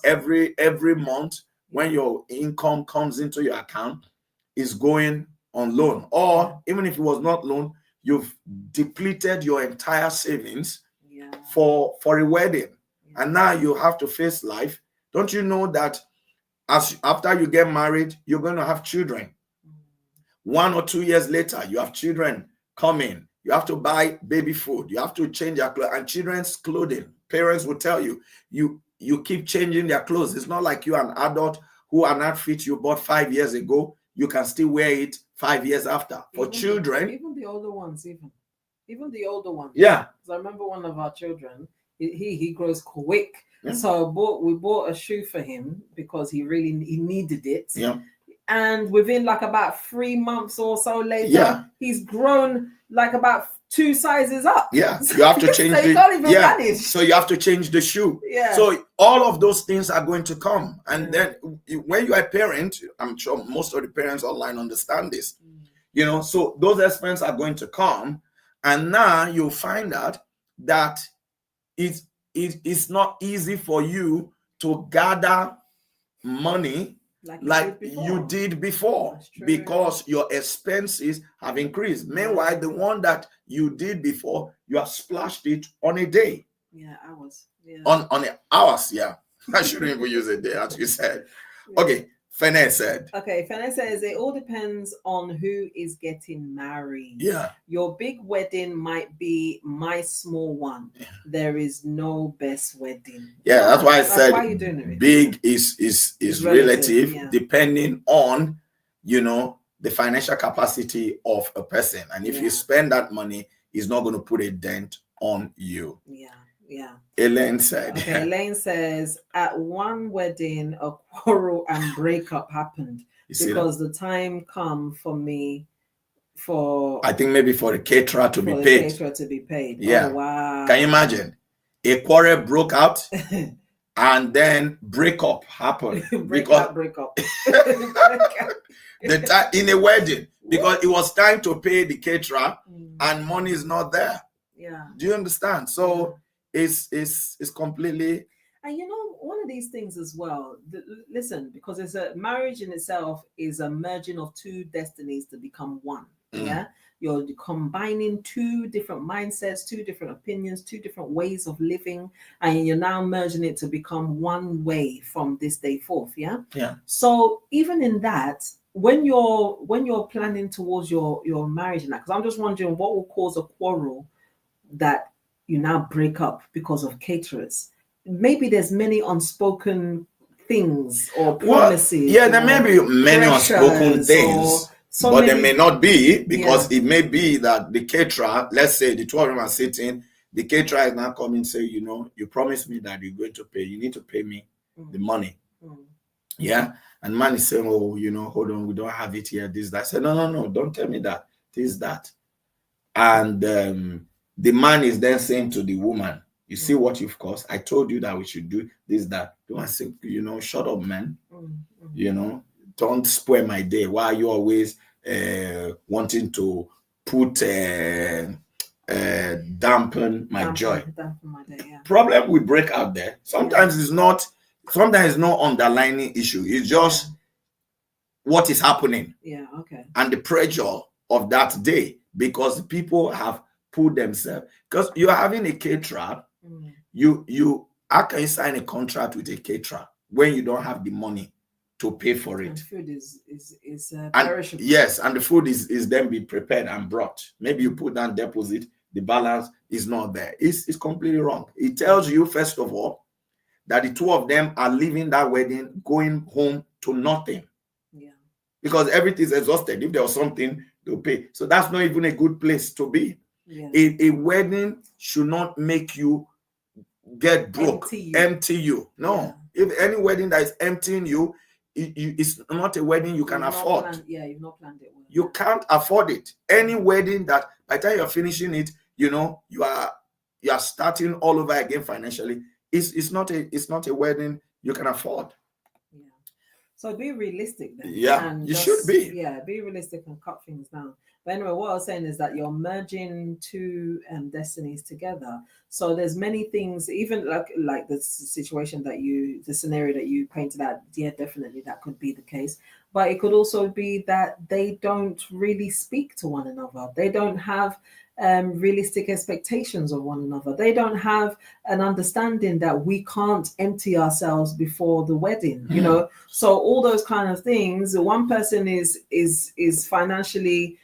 Every month when your income comes into your account is going on loan, or even if it was not loan, you've depleted your entire savings for a wedding, and now you have to face life. Don't you know that after you get married, you're going to have children? 1 or 2 years later, you have children coming. You have to buy baby food. You have to change your clothes and children's clothing. Parents will tell you keep changing their clothes. It's not like you're an adult who an outfit you bought 5 years ago. You can still wear it 5 years after. For children, even the older ones, even the older ones. Yeah. Because I remember one of our children, he grows quick. Yeah. So we bought a shoe for him because he needed it. Yeah. And within like about 3 months or so later, he's grown like about 2 sizes up. Yeah, you have to change. So you can't even manage. So you have to change the shoe. Yeah. So all of those things are going to come, and then when you are a parent, I'm sure most of the parents online understand this. So those expenses are going to come, and now you'll find out that it's not easy for you to gather money like you did before because your expenses have increased. Meanwhile, the one that you did before, you have splashed it on a day. Hours. On hours, I shouldn't even use a day, as you said. Okay, Fene said. Okay, Fene says it all depends on who is getting married. Yeah. Your big wedding might be my small one. Yeah. There is no best wedding. Yeah, that's why I said why you're doing it. Big is relative depending on, the financial capacity of a person. And if you spend that money, it's not going to put a dent on you. Yeah. Elaine said. Okay, Elaine says, at one wedding, a quarrel and breakup happened because the time come for me I think maybe for the caterer to be paid. Yeah. Oh, wow. Can you imagine? A quarrel broke out and then breakup happened. breakup. In a wedding, because it was time to pay the caterer and money is not there. Yeah. Do you understand? So it's completely. And one of these things as well, listen, because it's a marriage in itself is a merging of 2 destinies to become one. Yeah. You're combining 2 different mindsets, 2 different opinions, 2 different ways of living, and you're now merging it to become one way from this day forth. Yeah. So even in that, when you're planning towards your marriage, because I'm just wondering what will cause a quarrel that you now break up because of caterers. Maybe there's many unspoken things or promises. There may be many unspoken things. But there may not be, because it may be that the caterer, let's say the 2 of them are sitting, the caterer is now coming and say, you promised me that you're going to pay. You need to pay me the money. Yeah. And man is saying, hold on, we don't have it here. This, that. I said, no, don't tell me that. This, that. And the man is then saying to the woman, you see what you've caused? I told you that we should do this, that. The one say, shut up, man. Don't spoil my day. Why are you always wanting to put dampen my joy. Dampen my day, yeah. Problem will break out there. Sometimes it's not underlying issue. It's just what is happening. Yeah, okay. And the pressure of that day, because people have put themselves, because you're having a caterer, how can you sign a contract with a caterer when you don't have the money to pay for it? And food is perishable. Yes, and the food is then be prepared and brought. Maybe you put down deposit, the balance is not there. It's completely wrong. It tells you, first of all, that the two of them are leaving that wedding, going home to nothing. Yeah. Because everything is exhausted. If there was something to pay. So that's not even a good place to be. Yeah. A wedding should not make you get broke, empty you. No. Yeah. If any wedding that is emptying you, it's not a wedding you can afford. You've not planned it well. You can't afford it. Any wedding that by the time you're finishing it, you are starting all over again financially. It's not a wedding you can afford. Yeah. So be realistic then. Yeah, and you should be. Yeah, be realistic and cut things down. But anyway, what I was saying is that you're merging two destinies together. So there's many things, even like the situation the scenario that you painted out. Yeah, definitely that could be the case. But it could also be that they don't really speak to one another. They don't have realistic expectations of one another. They don't have an understanding that we can't empty ourselves before the wedding. You know, so all those kind of things. One person is financially,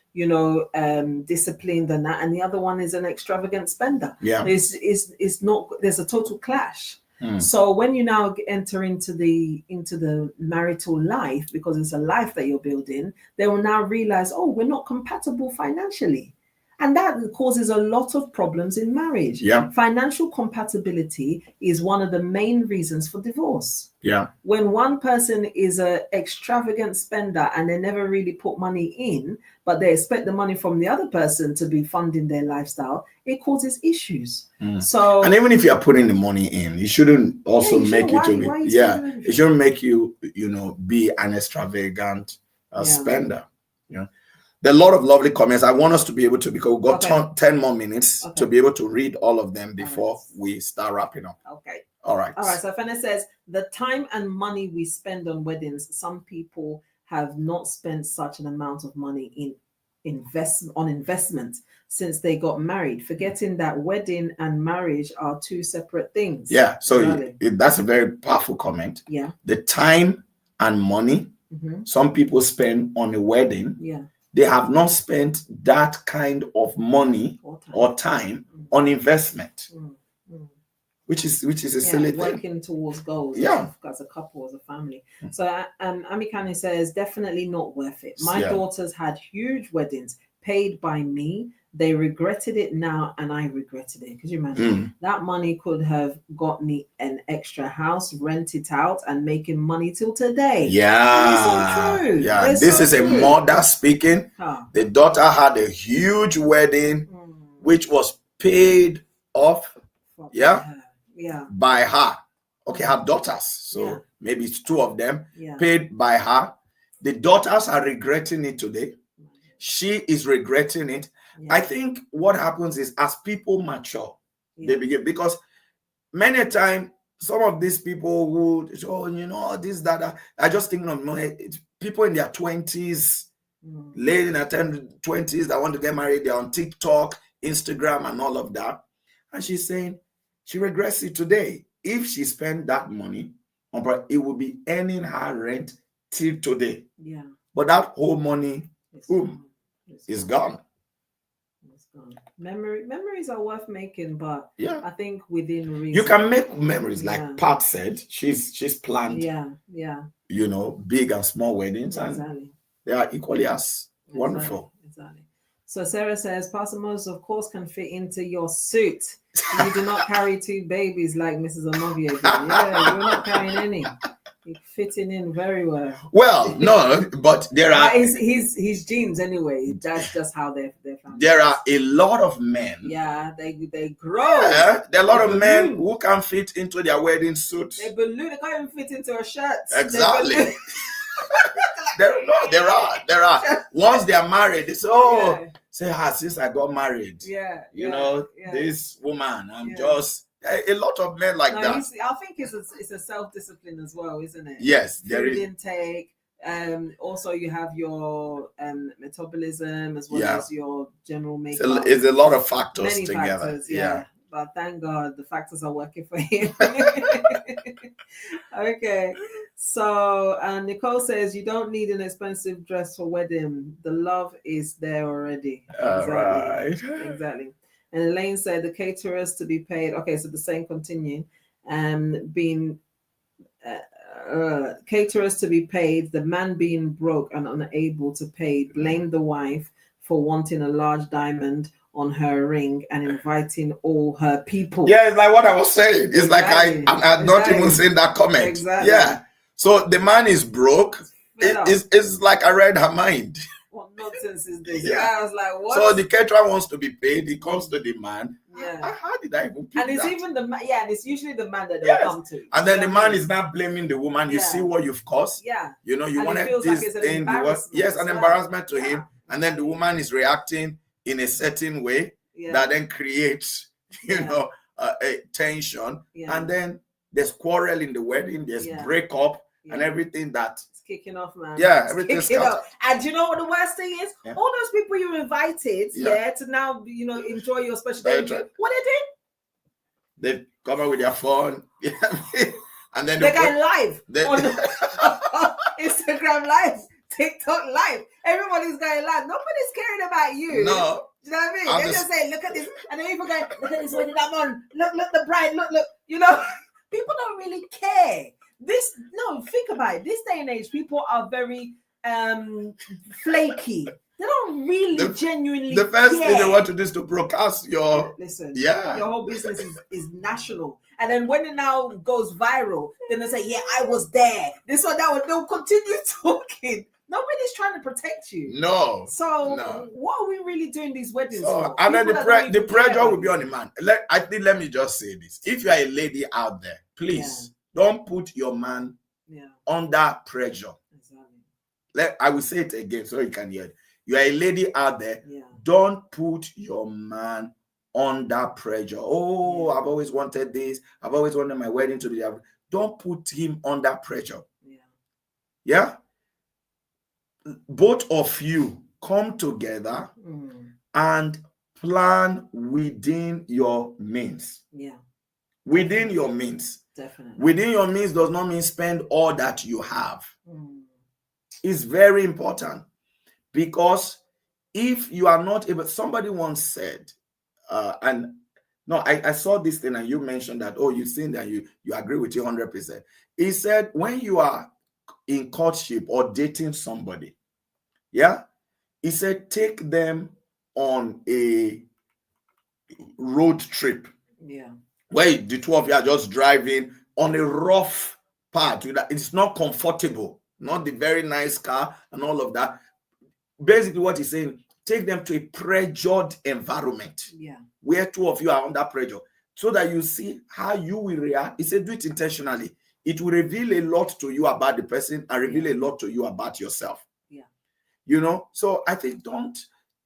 disciplined and that, and the other one is an extravagant spender. Yeah, it's not. There's a total clash. So when you now enter into the marital life, because it's a life that you're building, they will now realize, oh, we're not compatible financially. And that causes a lot of problems in marriage. Yeah. Financial compatibility is one of the main reasons for divorce. Yeah. When one person is an extravagant spender and they never really put money in, but they expect the money from the other person to be funding their lifestyle, it causes issues. So, and even if you are putting the money in, it shouldn't also make you to be. It shouldn't make you, be an extravagant spender. There are a lot of lovely comments. I want us to be able to, because we've got 10 more minutes to be able to read all of them before we start wrapping up. Okay. All right. So Fene says, the time and money we spend on weddings, some people have not spent such an amount of money in investment since they got married, forgetting that wedding and marriage are two separate things. Yeah. So that's a very powerful comment. Yeah. The time and money some people spend on a wedding. Yeah. They have not spent that kind of money or time on investment, which is a silly thing. Working towards goals, as a couple, as a family. So Amikani says, definitely not worth it. My daughters had huge weddings paid by me. They regretted it now, and I regretted it. Could you imagine? That money could have got me an extra house, rent it out, and making money till today. Yeah. It's so true. Yeah. This is a mother speaking. The daughter had a huge wedding, which was paid off. By her. Okay, her daughters. So maybe it's two of them paid by her. The daughters are regretting it today. She is regretting it. I think what happens is, as people mature, they begin, because many a time some of these people who this, that, I just thinking of people in their 20s, late in their 20s that want to get married. They're on TikTok, Instagram, and all of that. And she's saying she regrets it today. If she spent that money on, it would be earning her rent till today. Yeah. But that whole money is gone. Memories are worth making, but I think within reason. You can make memories, like Pat said. She's planned. Big and small weddings, and they are equally as wonderful. Exactly. So Sarah says, Pastor Moses, of course, can fit into your suit. You do not carry two babies like Mrs. Omoviye did. Yeah, you're not carrying any. You're fitting in very well. Well, no, but there are his genes anyway. That's just how they're found. There are a lot of men. Yeah, they grow. Yeah, there are a lot of men who can fit into their wedding suit. They balloon. They can't even fit into a shirt. Exactly. There are. Once they are married, they say, say, since I got married, this woman, I'm just a lot of men like that. I think it's a self-discipline as well, isn't it? Yes, there is. Food intake. Also, you have your metabolism as well as your general makeup. It's a lot of factors Many together. Factors, yeah. But thank God the factors are working for him. Okay. So Nicole says you don't need an expensive dress for wedding. The love is there already. Exactly. And Elaine said the caterers to be paid. Okay, so the same continue. Being caterers to be paid, the man being broke and unable to pay, blame the wife for wanting a large diamond on her ring and inviting all her people. Yeah, it's like what I was saying. It's like I'm not even saying that comment. Exactly. Yeah. So the man is broke. It's like I read her mind. What nonsense is this? I was like, what? So the caterer wants to be paid. He comes to the man. How did I even pick And it's that? even the man. Yeah, and it's usually the man that they'll come to. And then the man is not blaming the woman. You see what you've caused. Yeah. You know, you and wanted feels this like it's thing. An embarrassment to him. And then the woman is reacting in a certain way that then creates, a tension. And then there's quarrel in the wedding. There's breakup and everything that. Kicking off, man. Yeah, everything's kicking off. And you know what the worst thing is? All those people you invited, to now, enjoy your special day. What they did? They come out with their phone. And then they go live on Instagram live, TikTok live. Everybody's going live. Nobody's caring about you. No. Do you know what I mean? They just say, look at this. And then people go, look at this wedding I'm on. Look, the bride, look. People don't really care. Think about it. This day and age, people are very flaky. They don't really genuinely The first care. thing they want to do is to broadcast your... Listen, your whole business is national. And then when it now goes viral, then they say, I was there. This one, that one. They'll continue talking. Nobody's trying to protect you. No. So what are we really doing these weddings for? And then the pressure will be on the man. Let me just say this. If you are a lady out there, please don't put your man under pressure. Exactly. I will say it again so you can hear it. You are a lady out there. Don't put your man under pressure. I've always wanted this. I've always wanted my wedding to be there. Don't put him under pressure. Yeah? Both of you come together and plan within your means. Within your means. Definitely. Within your means does not mean spend all that you have. It's very important, because if you are not able, somebody once said, I saw this thing and you mentioned that, you've seen that you agree with you 100%. He said, when you are in courtship or dating somebody, he said, take them on a road trip. Where the two of you are just driving on a rough path. It's not comfortable, not the very nice car and all of that. Basically what he's saying, take them to a pressured environment where two of you are under pressure, so that you see how you will react. He said, do it intentionally. It will reveal a lot to you about the person and reveal a lot to you about yourself. So I think don't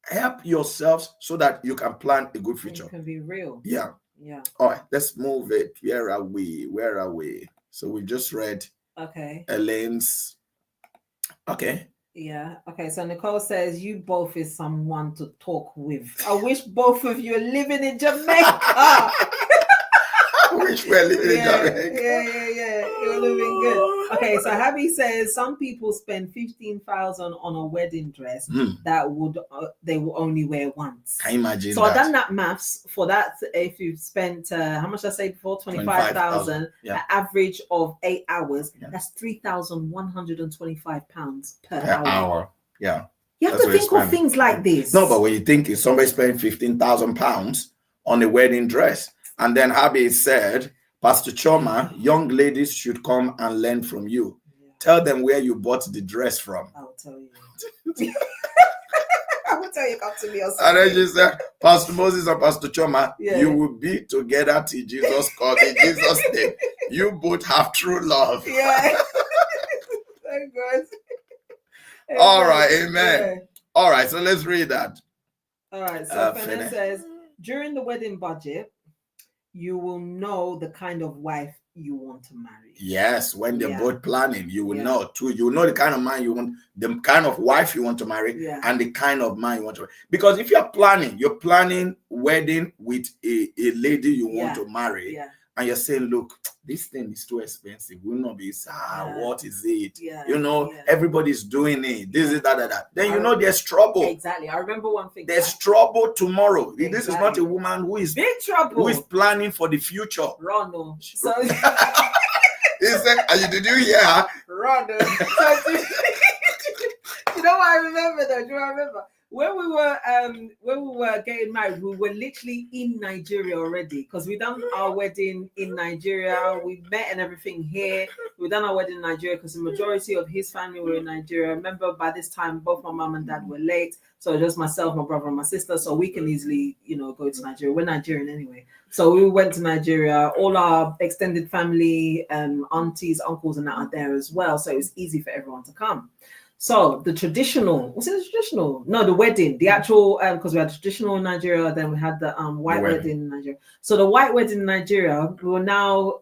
help yourselves so that you can plan a good future. You can be real. Yeah. All right, let's move it. Where are we? So we just read Elaine's. Okay. Yeah. Okay. So Nicole says, you both is someone to talk with. I wish both of you are living in Jamaica. I wish we were living in Jamaica. Yeah. It would have been good. Okay. So Happy says some people spend 15,000 on a wedding dress that they will only wear once. Can you imagine? So I've done that maths for that. If you've spent how much did I say before? 25,000. An average of 8 hours. That's £3,125 per hour. Yeah. You have to think of things like this. No, but when you think if somebody spent £15,000 on a wedding dress, and then Habi said, Pastor Chioma, young ladies should come and learn from you. Tell them where you bought the dress from. I'll tell you. I will tell you, come to me or something. And then she said, Pastor Moses and Pastor Chioma, you will be together till Jesus comes in Jesus' name. You both have true love. Yeah. Thank God. All right, amen. All right, so let's read that. All right. So Fene Fene. says, during the wedding budget, you will know the kind of wife you want to marry. Yes, when they're Yeah. both planning, you will Yeah. know too. You will know the kind of man you want, the kind of wife you want to marry, Yeah. and the kind of man you want to marry. Because if you're planning wedding with a lady you want to marry, Yeah. and you're saying, look, this thing is too expensive. Will not be, Yeah. what is it? Yeah. You know, Yeah. everybody's doing it. This is that. Then you I- know there's trouble. Exactly. I remember one thing. There's trouble tomorrow. This is not Exactly. a woman who is Big trouble. who is planning for the future. Ronald. So He said, did you hear her? Ronald. So, you know what I remember though? Do you remember? When we were getting married, we were literally in Nigeria already because we done our wedding in Nigeria. We met and everything here. We done our wedding in Nigeria because the majority of his family were in Nigeria. I remember by this time both my mom and dad were late, so just myself, my brother, and my sister. So we can easily, go to Nigeria. We're Nigerian anyway, so we went to Nigeria. All our extended family, aunties, uncles, and that are there as well. So it was easy for everyone to come. So the traditional, was it traditional? No, the wedding, the actual, because we had traditional in Nigeria, then we had the white wedding in Nigeria. So the white wedding in Nigeria, we were now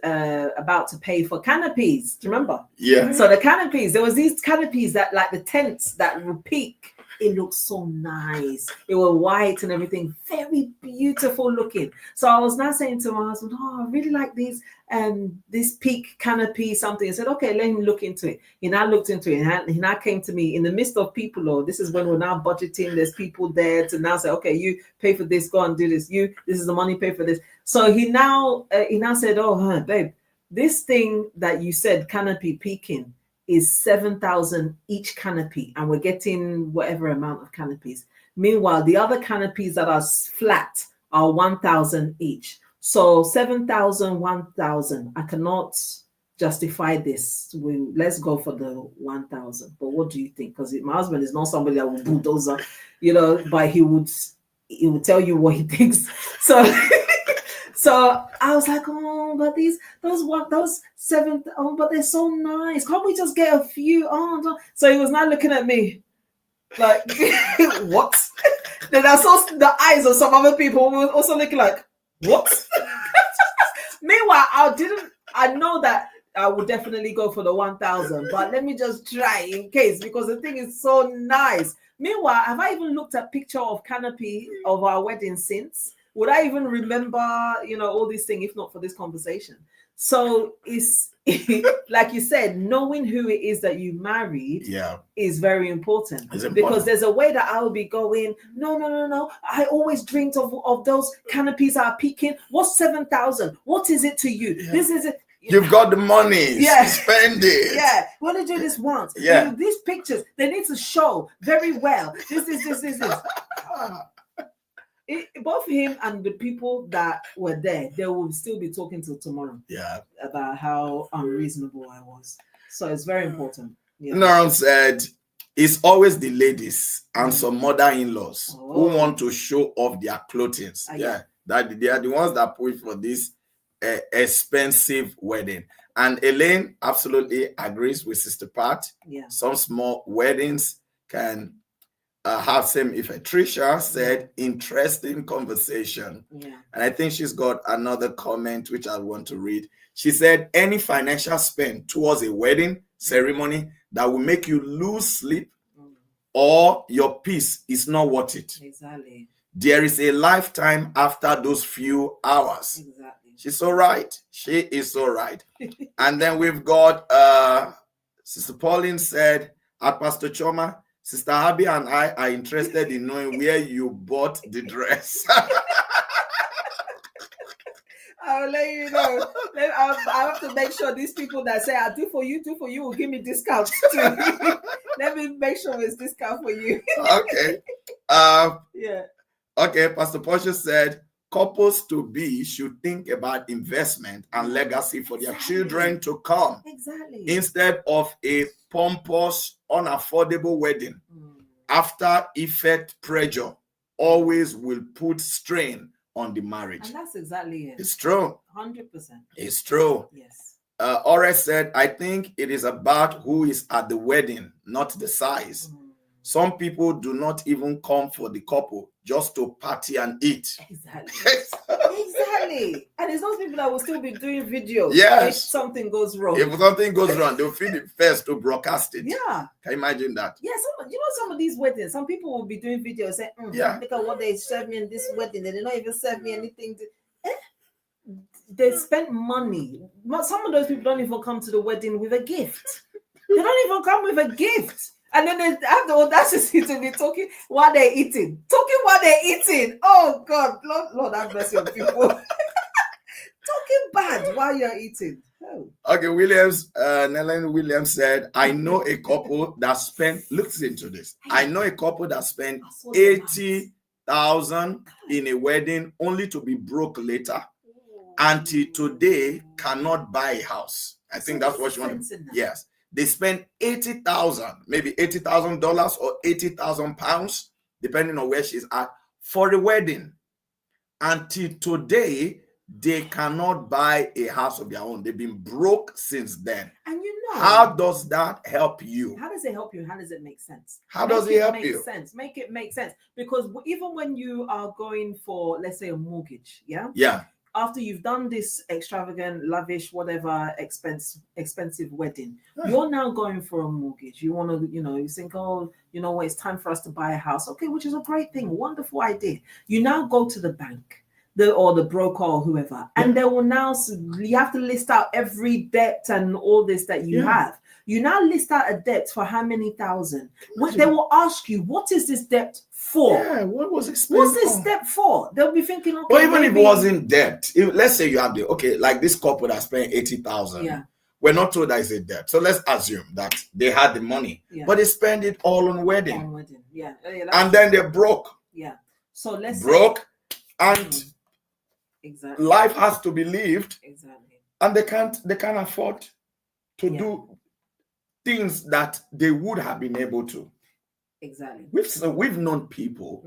about to pay for canopies. Do you remember? Yeah. So the canopies, there was these canopies that like the tents that would peak. It looked so nice. It was white and everything, very beautiful looking. So I was now saying to my husband, I really like these this peak canopy something. I said, okay, let him look into it. He now looked into it and he now came to me in the midst of people. This is when we're now budgeting. There's people there to now say, okay, you pay for this, go and do this. This is the money, pay for this. So he now said, babe, this thing that you said canopy peaking is 7,000 each canopy, and we're getting whatever amount of canopies. Meanwhile, the other canopies that are flat are 1,000 each. So 7,000, 1,000. I cannot justify this. Let's go for the 1,000. But what do you think? Because my husband is not somebody that will bulldoze, but he would tell you what he thinks. So. So I was like, but those 7, but they're so nice. Can't we just get a few? So he was now looking at me like, what? Then I saw the eyes of some other people who were also looking like, what? Meanwhile, I know that I would definitely go for the 1,000, but let me just try in case, because the thing is so nice. Meanwhile, have I even looked at picture of canopy of our wedding since? Would I even remember, all these things if not for this conversation? So it's like you said, knowing who it is that you married is very important. Because there's a way that I will be going, no. I always dreamed of those canopies that are peaking. What's 7,000? What is it to you? Yeah. This is it. You've got the money. Yeah. Spend it. Yeah. We want to do this once. Yeah. These pictures, they need to show very well. This. Both him and the people that were there, they will still be talking till tomorrow. Yeah. About how unreasonable I was. So it's very important. Yeah. Naram said, it's always the ladies and some mother-in-laws who want to show off their clothing. That they are the ones that push for this expensive wedding. And Elaine absolutely agrees with Sister Pat. Yeah. Some small weddings can have same effect. Trisha said, interesting conversation. Yeah. And I think she's got another comment which I want to read. She said, any financial spend towards a wedding ceremony that will make you lose sleep or your peace is not worth it. Exactly. There is a lifetime after those few hours. Exactly. She's so right. She is so right. And then we've got Sister Pauline said, at Pastor Chioma, Sister Abby and I are interested in knowing where you bought the dress. I'll let you know. I have to make sure these people that say, I do for you will give me discounts too. Let me make sure it's discount for you. Okay. Yeah. Okay, Pastor Portia said, couples to be should think about investment and legacy for their children to come. Exactly. Instead of a pompous, unaffordable wedding. After effect pressure always will put strain on the marriage. And that's exactly it. It's true. 100%. It's true. Yes. Ore said, I think it is about who is at the wedding, not the size. Some people do not even come for the couple just to party and eat. Exactly. Exactly. And it's those people that will still be doing videos Yes. if something goes wrong. If something goes wrong, they'll feel it first to broadcast it. Yeah. Can you imagine that? Yeah, some of these weddings, some people will be doing videos saying, Yeah. look at what they served me in this wedding. They did not even serve me anything. They spent money. Some of those people don't even come to the wedding with a gift. They don't even come with a gift. And then they have the audacity to be talking while they're eating. Oh God, Lord have mercy on people. Talking bad while you're eating. Oh. Okay, Nellen Williams said, I know a couple that spent, listen to this. I know a couple that spent 80,000 in a wedding only to be broke later. Until today, cannot buy a house. I think that's what you want to. Yes. They spend 80,000, maybe $80,000 or 80,000 pounds, depending on where she's at, for a wedding. Until today, they cannot buy a house of their own. They've been broke since then. And you know, how does that help you? How does it help you? How does it make sense? How does it help you? Make it make sense. Because even when you are going for, let's say, a mortgage, yeah. After you've done this extravagant, lavish, whatever expensive wedding, you're now going for a mortgage. You want to, you think, oh, you know what, it's time for us to buy a house. Okay, which is a great thing, wonderful idea. You now go to the bank, or the broker or whoever, and they will now, you have to list out every debt and all this that you have. You now list out a debt for how many thousand. They will ask you, what is this debt for? Yeah, what was it? What's this debt for? They'll be thinking, okay. But even if it wasn't debt, let's say you have like this couple that spent 80,000. Yeah. We're not told that it's a debt. So let's assume that they had the money, but they spend it all on wedding. On wedding, yeah. And then they're broke. Yeah. So let's broke, and exactly. Life has to be lived. Exactly. And they can't afford to do things that they would have been able to. Exactly. We've known people,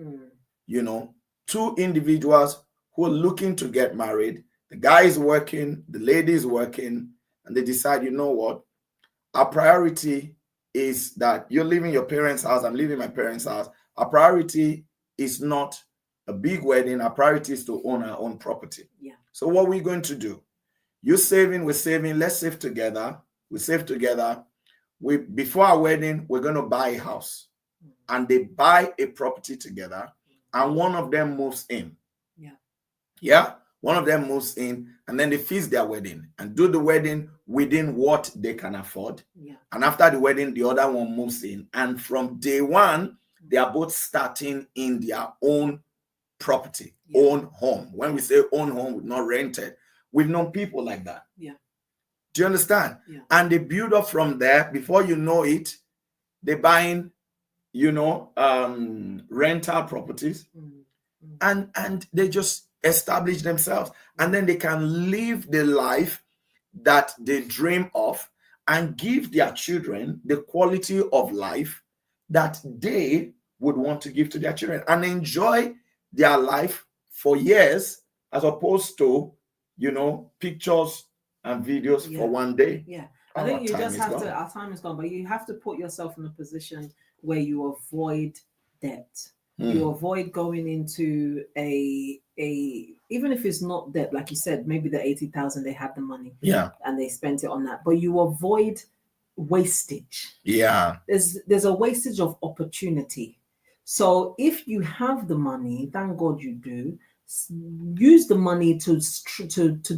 two individuals who are looking to get married. The guy is working, the lady is working, and they decide, you know what? Our priority is that you're leaving your parents' house, I'm leaving my parents' house. Our priority is not a big wedding. Our priority is to own our own property. Yeah. So what are we going to do? You're saving, we're saving. Let's save together. We save together. Before our wedding, we're going to buy a house. And they buy a property together, and one of them moves in. Yeah. One of them moves in, and then they fix their wedding and do the wedding within what they can afford. Yeah. And after the wedding, the other one moves in. And from day one, they are both starting in their own property, own home. When we say own home, not rented. We've known people like that. Yeah. Do you understand? Yeah. And they build up from there. Before you know it, they're buying, rental properties, and they just establish themselves, and then they can live the life that they dream of and give their children the quality of life that they would want to give to their children and enjoy their life for years, as opposed to, pictures and videos for one day. Yeah. I think you just have to, our time is gone, but you have to put yourself in a position where you avoid debt. You avoid going into even if it's not debt, like you said, maybe the 80,000, they had the money. Yeah. And they spent it on that. But you avoid wastage. Yeah. There's a wastage of opportunity. So if you have the money, thank God you do, use the money to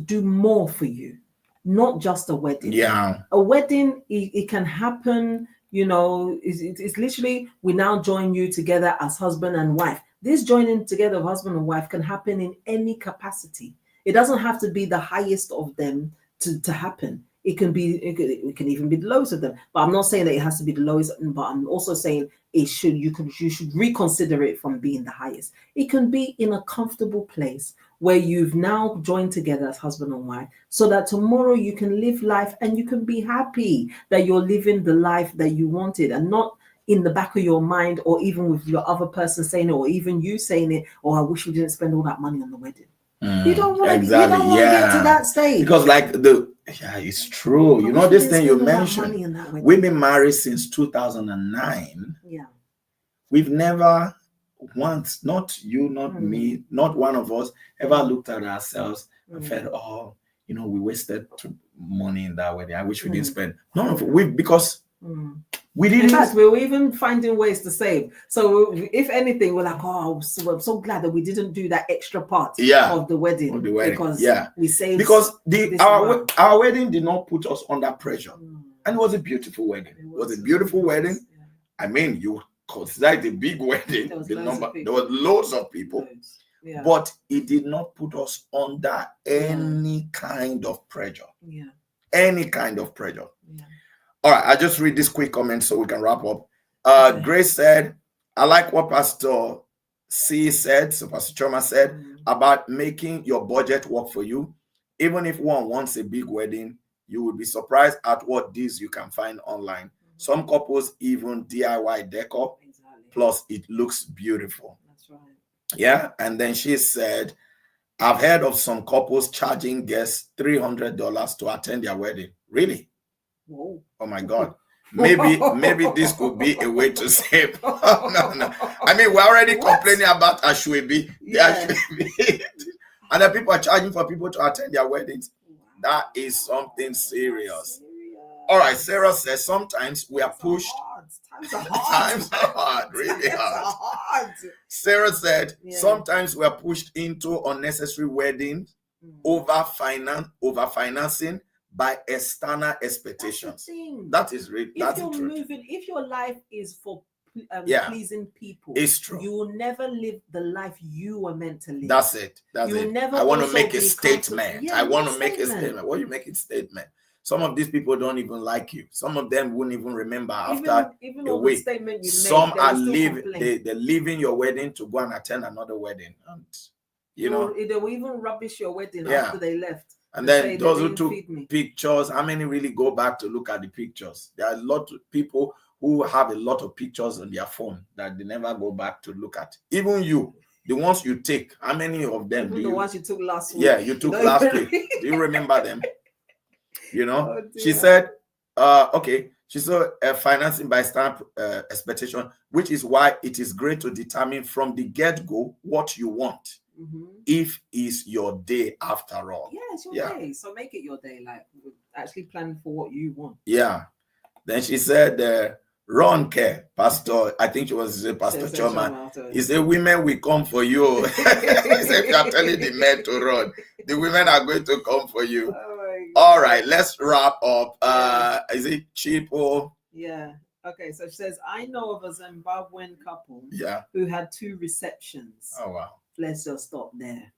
do more for you. Not just a wedding. Yeah. A wedding, it can happen, it's literally, we now join you together as husband and wife. This joining together of husband and wife can happen in any capacity. It doesn't have to be the highest of them to happen. It can even be the lowest of them. But I'm not saying that it has to be the lowest, but I'm also saying you should reconsider it from being the highest. It can be in a comfortable place where you've now joined together as husband and wife, so that tomorrow you can live life and you can be happy that you're living the life that you wanted, and not in the back of your mind, or even with your other person saying it, or even you saying it, I wish we didn't spend all that money on the wedding. You don't want to get to that stage. Because it's true. This thing you mentioned, we've been married since 2009. Yeah. we've never once, not you, not me, not one of us, ever looked at ourselves and felt, oh, we wasted money in that wedding. I wish we didn't spend. None of it. Because we didn't. In fact, we were even finding ways to save. So if anything, we're like, oh, I'm so glad that we didn't do that extra part of the wedding. Because we saved. Because our wedding did not put us under pressure. And it was a beautiful wedding. It was a beautiful wedding. Yeah. I mean, you consider it a big wedding. There was loads of people. Yeah. But it did not put us under any kind of pressure. Yeah. Any kind of pressure. Yeah. All right, I'll just read this quick comment so we can wrap up. Grace said, I like what Pastor C said, so Pastor Chioma said, about making your budget work for you. Even if one wants a big wedding, you will be surprised at what deals you can find online. Some couples even DIY decor, plus it looks beautiful. That's right. Yeah, and then she said, I've heard of some couples charging guests $300 to attend their wedding. Really? Whoa. Oh my God. Maybe this could be a way to save. No. I mean, we're already complaining about Ashwebi. And then people are charging for people to attend their weddings. That is something serious. All right, Sarah says sometimes we are pushed. Times are hard, really hard. Sarah said sometimes we are pushed into unnecessary weddings, over financing by external expectations. That is really if your life is for pleasing people, it's true. You will never live the life you were meant to live. That's it. I want to make a statement. I want to make a statement. What do you make a statement? Some of these people don't even like you. Some of them won't even remember after a week. Some are they're leaving your wedding to go and attend another wedding. And they will even rubbish your wedding after they left. And then those who took pictures, how many really go back to look at the pictures? There are a lot of people who have a lot of pictures on their phone that they never go back to look at. Even you, the ones you take, how many of them the ones you took last week? Yeah, you took last week. Do you remember them? She said, she saw financing by stamp expectation, which is why it is great to determine from the get-go what you want. If it's your day after all. Yeah, it's your day. So make it your day. Like actually plan for what you want. Yeah. Then she said, run care, Pastor. I think she was Pastor Chioma. He said, women will come for you. He said, if you are telling the men to run, the women are going to come for you. All right, let's wrap up. Is it cheapo? Yeah. Okay, so she says, I know of a Zimbabwean couple who had 2 receptions. Oh, wow. Let's just stop there.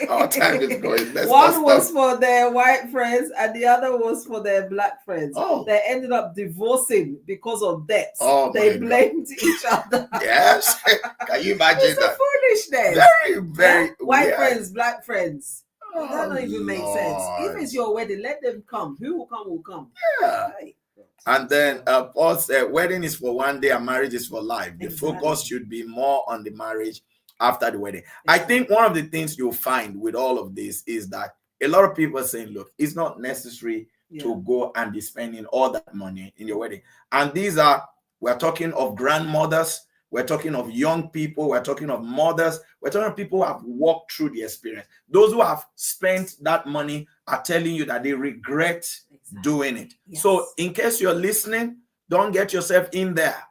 Our time is going. One was for their white friends and the other was for their black friends. Oh. They ended up divorcing because of debts. Oh, they blamed each other. Yes. Can you imagine that? Foolishness. Very, very white friends, black friends. That don't even make sense. If it's your wedding, let them come. Who will come will come. Yeah. Right. And then Paul said, wedding is for one day and marriage is for life. The focus should be more on the marriage after the wedding. I think one of the things you'll find with all of this is that a lot of people are saying, look, it's not necessary to go and be spending all that money in your wedding. And we're talking of grandmothers, we're talking of young people, we're talking of mothers, we're talking of people who have walked through the experience. Those who have spent that money are telling you that they regret doing it. Yes. So in case you're listening, don't get yourself in there,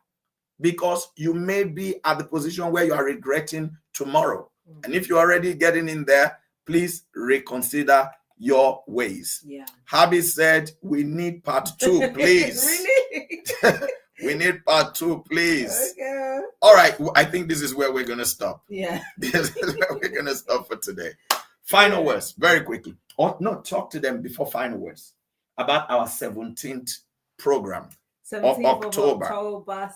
because you may be at the position where you are regretting tomorrow. And if you're already getting in there, please reconsider your ways. Yeah. Habby said, we need part 2, please. Really? We need part 2, please. Okay. All right. I think this is where we're going to stop. Yeah. This is where we're going to stop for today. Final words, very quickly. Or no, talk to them before final words about our 17th program. 17th of October.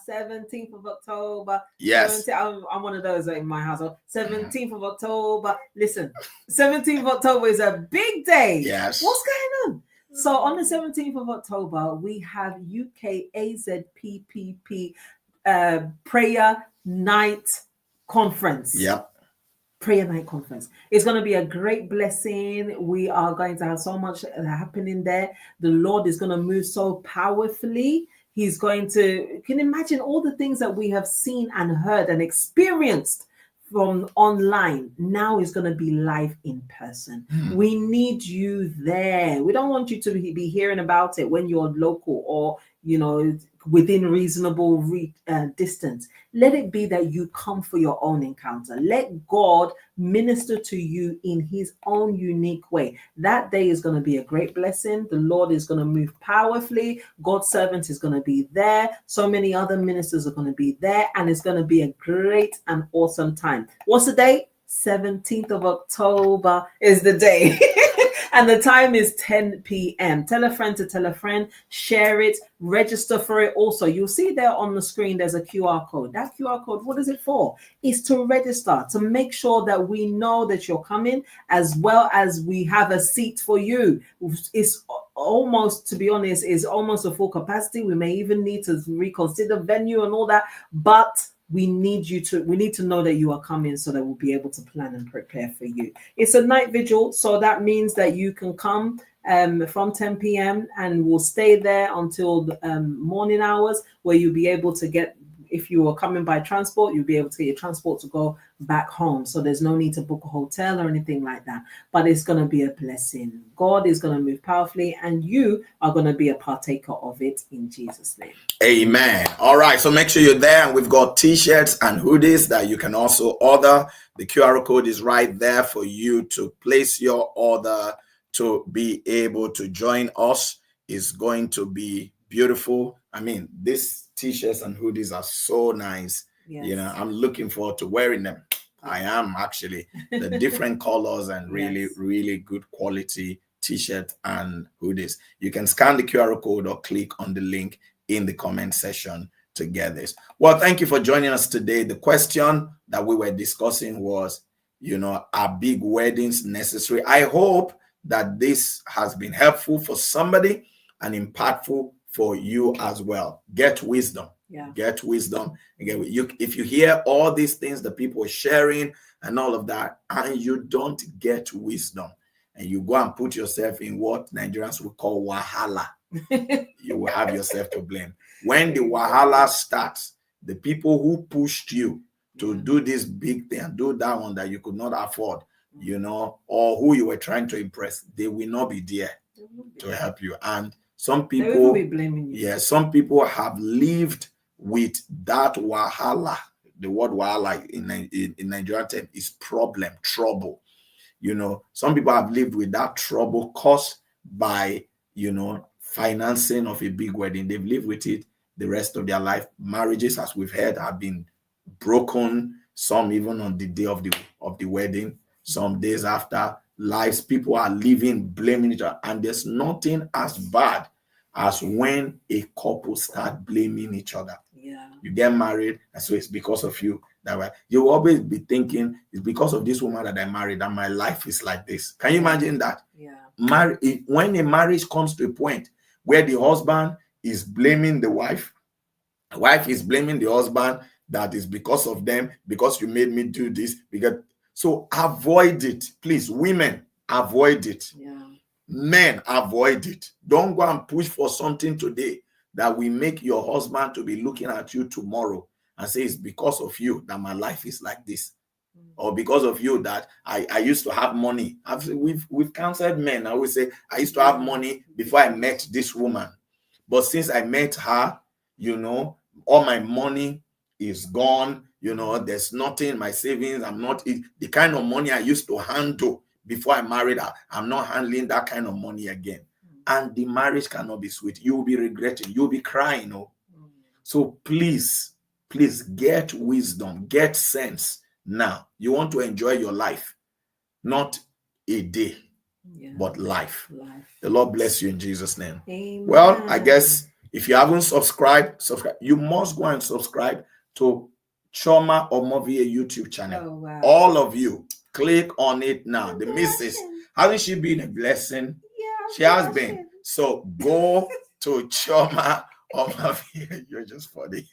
17th of October. Yes. I'm one of those in my household. 17th of October. Listen, 17th of October is a big day. Yes. What's going on? So on the 17th of October, we have UK AZPPP Prayer Night Conference. Yep. Prayer Night Conference. It's going to be a great blessing. We are going to have so much happening there. The Lord is going to move so powerfully. He's going to, you can imagine all the things that we have seen and heard and experienced from online. Now is going to be live in person. We need you there. We don't want you to be hearing about it when you're local or, within reasonable distance. Let it be that you come for your own encounter. Let God minister to you in his own unique way. That day is going to be a great blessing. The Lord is going to move powerfully. God's servant is going to be there. So many other ministers are going to be there, and it's going to be a great and awesome time. What's the date? 17th of October is the day. And the time is 10 p.m. Tell a friend to tell a friend, share it, register for it. Also, you'll see there on the screen, there's a QR code. That QR code, what is it for? It's to register, to make sure that we know that you're coming, as well as we have a seat for you. It's almost, to be honest, is almost a full capacity. We may even need to reconsider venue and all that, but we need to know that you are coming so that we'll be able to plan and prepare for you. It's a night vigil, so that means that you can come from 10 p.m. and we'll stay there until the morning hours, where you'll be able to get, if you are coming by transport, you'll be able to get your transport to go back home. So there's no need to book a hotel or anything like that. But it's going to be a blessing. God is going to move powerfully, and you are going to be a partaker of it in Jesus' name. Amen. All right. So make sure you're there. And we've got t-shirts and hoodies that you can also order. The QR code is right there for you to place your order to be able to join us. It's going to be beautiful. I mean, these t-shirts and hoodies are so nice. Yes. I'm looking forward to wearing them. I am actually. The different colors and really, yes, really good quality t-shirt and hoodies. You can scan the QR code or click on the link in the comment section to get this. Well, thank you for joining us today. The question that we were discussing was, are big weddings necessary? I hope that this has been helpful for somebody and impactful for you as well. Get wisdom. Yeah. Get wisdom. Again, if you hear all these things that people are sharing and all of that, and you don't get wisdom, and you go and put yourself in what Nigerians would call wahala, you will have yourself to blame. When the wahala starts, the people who pushed you to do this big thing and do that one that you could not afford, or who you were trying to impress, they will not be there to help you. And some people will be blaming you. Yeah, some people have lived with that wahala. The word wahala in Nigerian term is problem, trouble. Some people have lived with that trouble caused by, financing of a big wedding. They've lived with it the rest of their life. Marriages, as we've heard, have been broken. Some even on the day of the wedding. Some days after. Lives, people are living, blaming each other. And there's nothing as bad as when a couple start blaming each other. Yeah. You get married, and so it's because of you. You will always be thinking, it's because of this woman that I married and my life is like this. Can you imagine that? Yeah. When a marriage comes to a point where the husband is blaming the wife is blaming the husband, that is because of them, because you made me do this. So avoid it. Please, women, avoid it. Yeah. Men, avoid it. Don't go and push for something today that will make your husband to be looking at you tomorrow and say, it's because of you that my life is like this. Or because of you that I used to have money. We've counseled men. I always say, I used to have money before I met this woman. But since I met her, all my money is gone. There's nothing in my savings. I'm not the kind of money I used to handle before I married her. I'm not handling that kind of money again. And the marriage cannot be sweet. You'll be regretting. You'll be crying. So please get wisdom, get sense. Now, you want to enjoy your life, not a day, but life. The Lord bless you in Jesus' name. Amen. Well, I guess if you haven't subscribed. You must go and subscribe to Chioma Omoviye YouTube channel. Oh, wow. All of you, click on it now. The missus, hasn't she been a blessing? Yeah, she has been. So go to Chioma Omoviye. You're just funny.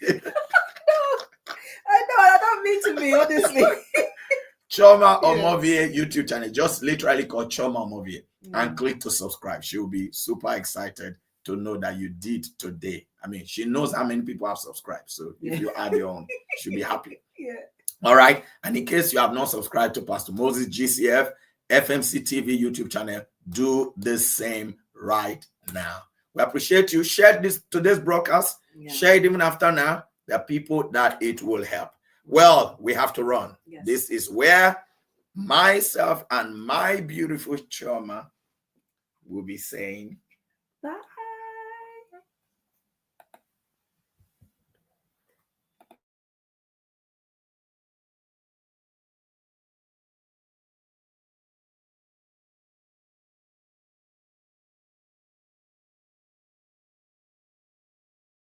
I don't mean to be, honestly. Chioma Omoviye YouTube channel. Just literally called Chioma Omoviye and click to subscribe. She'll be super excited to know that you did today. I mean, she knows how many people have subscribed. So if you add your own, she'll be happy. Yeah. All right. And in case you have not subscribed to Pastor Moses GCF FMC TV YouTube channel, do the same right now. We appreciate you. Share this today's broadcast. Yeah. Share it even after now. There are people that it will help. Well, we have to run. Yes. This is where myself and my beautiful Chioma will be saying Bye.